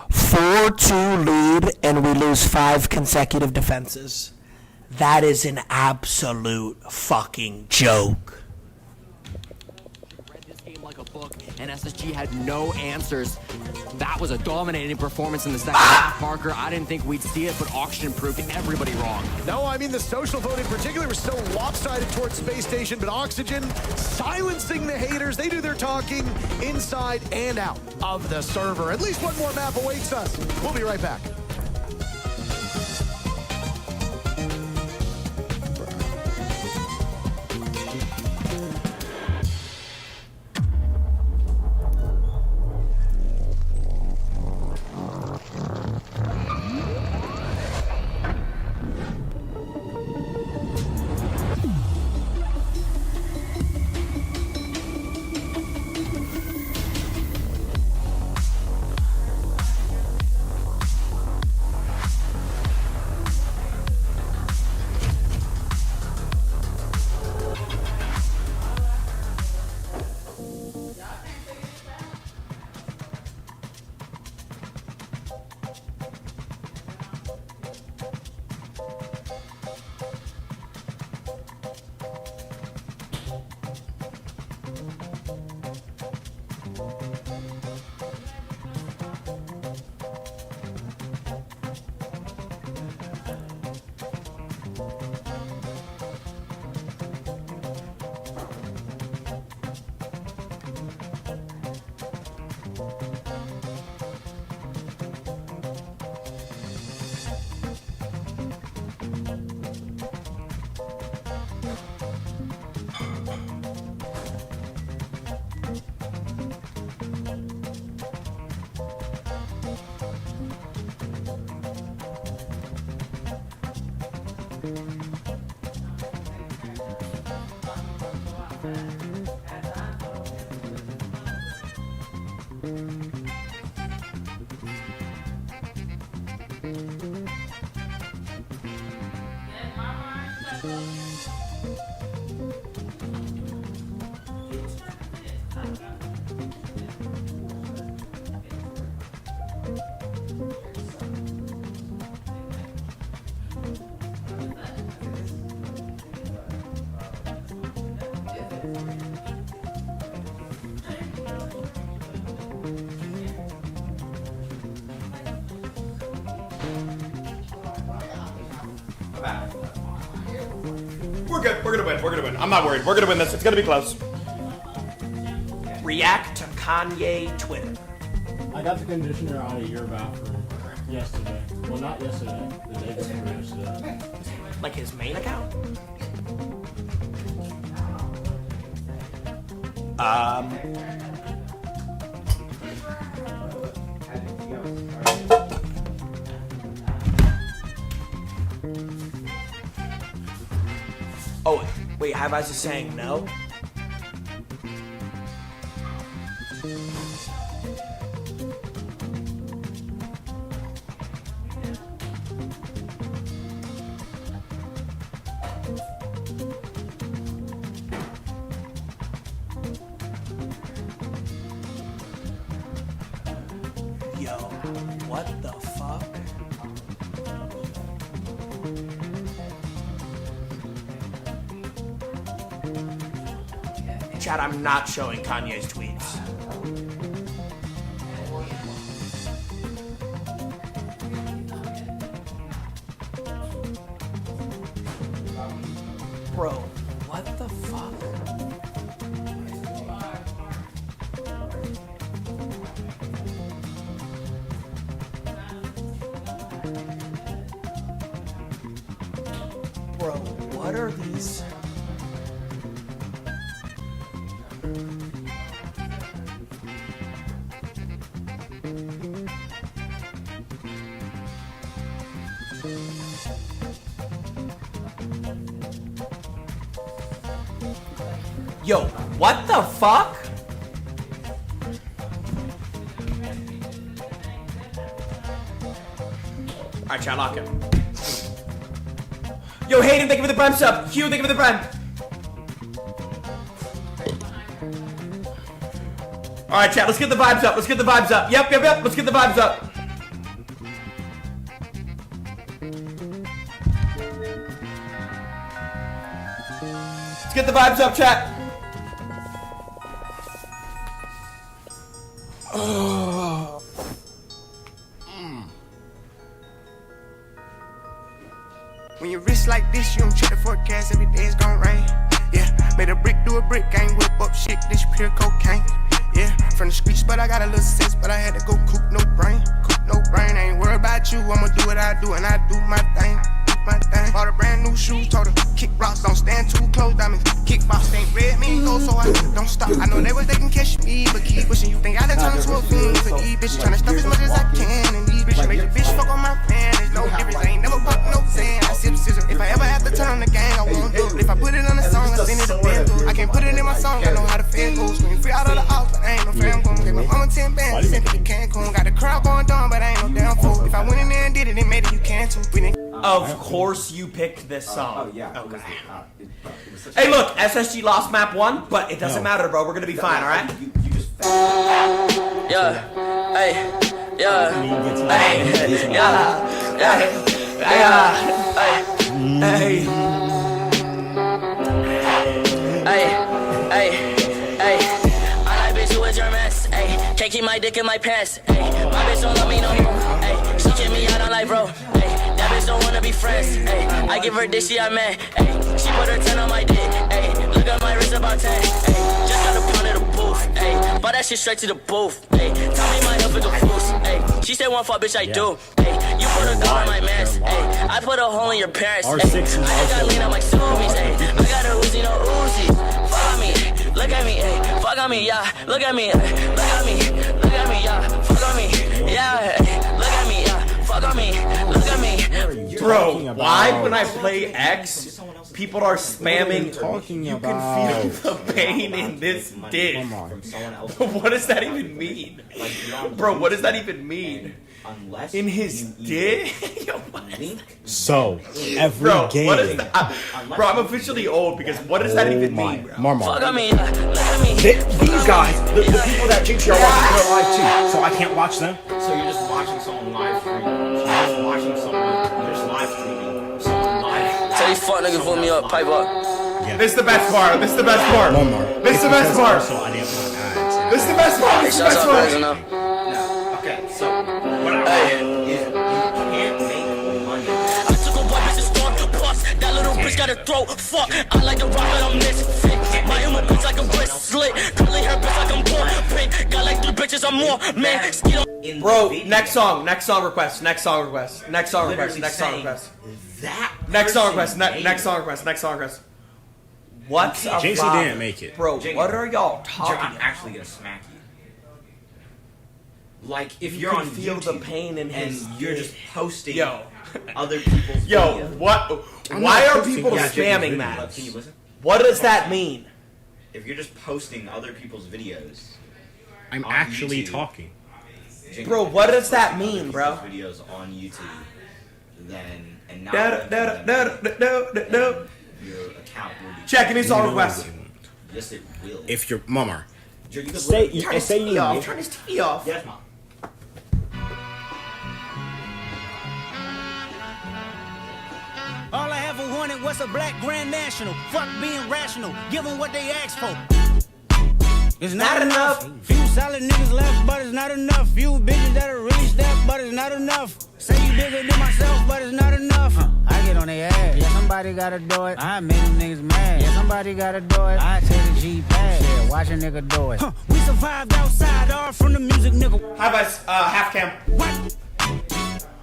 S13: 4-2 lead, and we lose 5 consecutive defenses. That is an absolute fucking joke.
S11: Read this game like a book, and SSG had no answers. That was a dominating performance in the second half, Parker. I didn't think we'd see it, but Oxygen proved everybody wrong.
S10: No, I mean, the social vote in particular was so lopsided towards Space Station, but Oxygen silencing the haters. They do their talking inside and out of the server. At least one more map awaits us. We'll be right back.
S1: We're good. We're gonna win. We're gonna win. I'm not worried. We're gonna win this. It's gonna be close. React to Kanye Twitter.
S14: I got the conditioner out of your bathroom yesterday. Well, not yesterday. The day before yesterday.
S1: Like his main account? Oh, wait, High Vibes is saying no? Yo, what the fuck? Chad, I'm not showing Kanye's tweets. Bro, what the fuck? Bro, what are these? Yo, what the fuck? Alright, chat, lock it. Yo, Hayden, thank you for the prime sub. Hugh, thank you for the prime. Alright, chat, let's get the vibes up. Let's get the vibes up. Yep. Let's get the vibes up. Let's get the vibes up, chat.
S15: When you wrist like this, you don't check the forecast, every day it's gon' rain. Yeah, made a brick do a brick, I ain't whip up shit, this pure cocaine. Yeah, from the streets, but I got a little sense, but I had to go coop no brain. I ain't worried about you, I'ma do what I do, and I do my thing. Bought a brand new shoes, told her kick rocks, don't stand too close, diamonds. Kickbox ain't red, me go, so I don't stop. I know they can catch me, but keep pushing. You think I done turn to a fiend for these bitches, tryna stuff as much as I can, and these bitches make the bitch fuck on my fan. There's no difference, I ain't never popped no sand. I sip scissors. If I ever have to turn on the gang, I won't do it. If I put it on the song, I send it to Ben. I can't put it in my song, I know how to feel goes. Scream free out of the house, but I ain't no fan gon' give my mama 10 bands, sent it to Cancun. Got the crowd going down, but I ain't no damn fool. If I went in there and did it, they made it, you can too.
S1: Of course you picked this song. Oh, yeah. Okay. Hey, look, SSG lost map 1, but it doesn't matter, bro. We're gonna be fine, alright?
S2: Yeah, hey, yeah, hey, hey, I like bitch who is your mess, hey, can't keep my dick in my pants, hey, my bitch don't love me no more, hey, she kick me out on life, bro, hey, that bitch don't wanna be friends, hey, I give her dick, she I met, hey, she put her 10 on my dick, hey, look at my wrist about 10, hey, just got a pound of the booth, hey, bought that shit straight to the booth, hey, tell me my health is a boost, hey, she said one fuck bitch I do, hey, you put a gun on my mess, hey, I put a hole in your parents, hey, I just got lean on my zoomies, hey, I got a Uzi, no Uzi, fuck on me, look at me, hey, fuck on me, yeah, look at me, look at me, look at me, yeah, fuck on me, yeah, hey, look at me, yeah, fuck on me, look at me,
S8: talking
S1: Bro,
S8: about?
S1: why when I play X, people are spamming?
S8: Talking
S1: You
S8: about?
S1: can feel the pain in this dick. What does that even mean? Bro, what does that even mean? In his dick? Yo,
S8: So every
S1: bro,
S8: game.
S1: what is that? Bro, I'm officially old because what does that even mean, bro?
S8: Marmar.
S16: These guys, the people that GT are watching their live too, so I can't watch them.
S9: So you're just watching someone live stream. You're just watching someone. You're just live streaming. Someone live.
S17: Tell these fuck niggas put me up, pipe up.
S8: Yeah.
S1: This is the best part. This is the best part. This is the best part. This is the best part. This is the best part.
S9: Okay, so what I'm saying is you can't make money.
S17: I took a white bitch and stormed the bus. That little bitch got a throat. Fuck, I like the rock, but I'm misfit. My human bitch like a wrist slit. Curly hair bitch like I'm born pink. Got like 3 bitches, I'm more man.
S1: Bro, next song request. Next song request. Next song request. Next song request. Next song request. Next song request. Next song request. What's up?
S8: JC didn't make it.
S1: Bro, what are y'all talking
S9: I'm
S1: about?
S9: actually gonna smack you. Like if
S1: You
S9: you're
S1: can
S9: on
S1: feel
S9: YouTube
S1: the pain in his
S9: and you're just posting
S1: Yo.
S9: other people's
S1: Yo,
S9: videos.
S1: what?
S8: I'm
S1: Why
S8: not
S1: are
S8: posting
S1: people
S8: other
S1: spamming
S8: people's
S1: that?
S9: Can you listen?
S1: What does that mean?
S9: If you're just posting other people's videos,
S8: I'm
S9: on
S8: actually
S9: YouTube,
S8: talking.
S1: Bro, what does that mean, bro?
S9: Videos on YouTube, then and now
S1: Your
S9: account will be
S1: Check, give me a song request.
S9: Yes, it will.
S8: If you're Marmar,
S9: You can
S8: say
S9: literally-
S1: Turn his
S8: say
S1: TV
S8: you
S1: off. Turn his TV off.
S9: Yes, mom.
S18: All I ever wanted was a black Grand National. Fuck being rational, give them what they asked for. It's not enough. Few solid niggas left, but it's not enough. Few bitches that'll reach that, but it's not enough. Say you bigger than myself, but it's not enough. I get on their ass. Yeah, somebody gotta do it. I make them niggas mad. Yeah, somebody gotta do it. I take the G pad. Yeah, watch a nigga do it. We survived outside, all from the music, nigga.
S1: Hi, guys. Half cam.
S18: What?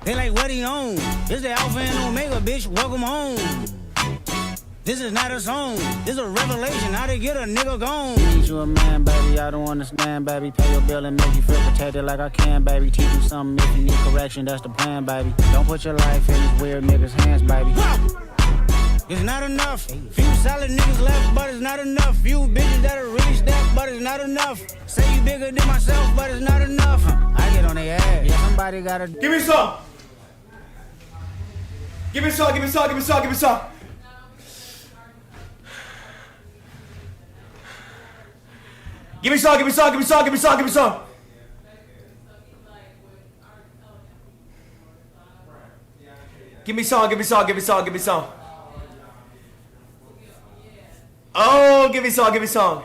S18: They like, what he on? This the Alpha and Omega, bitch. Welcome home. This is not a song. This is a revelation. How to get a nigga gone. Need you a man, baby. I don't understand, baby. Pay your bill and make you feel protected like I can, baby. Teach you something if you need correction. That's the plan, baby. Don't put your life in these weird niggas' hands, baby. It's not enough. Few solid niggas left, but it's not enough. Few bitches that'll reach that, but it's not enough. Say you bigger than myself, but it's not enough. I get on their ass. Yeah, somebody gotta.
S1: Give me some. Give me a song. Give me a song. Give me a song. Give me a song. Give me a song. Give me a song. Give me a song. Give me a song. Give me a song. Give me a song. Give me a song. Give me a song. Give me a song. Oh, give me a song. Give me a song.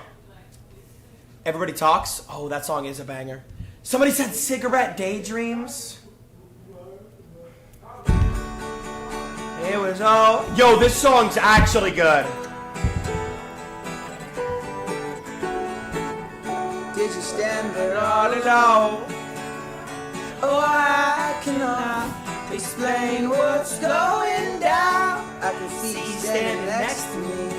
S1: Everybody Talks. Oh, that song is a banger. Somebody said Cigarette Daydreams. It was all. Yo, this song's actually good.
S7: Did you stand there all alone? Oh, I cannot explain what's going down. I can see you standing next to me.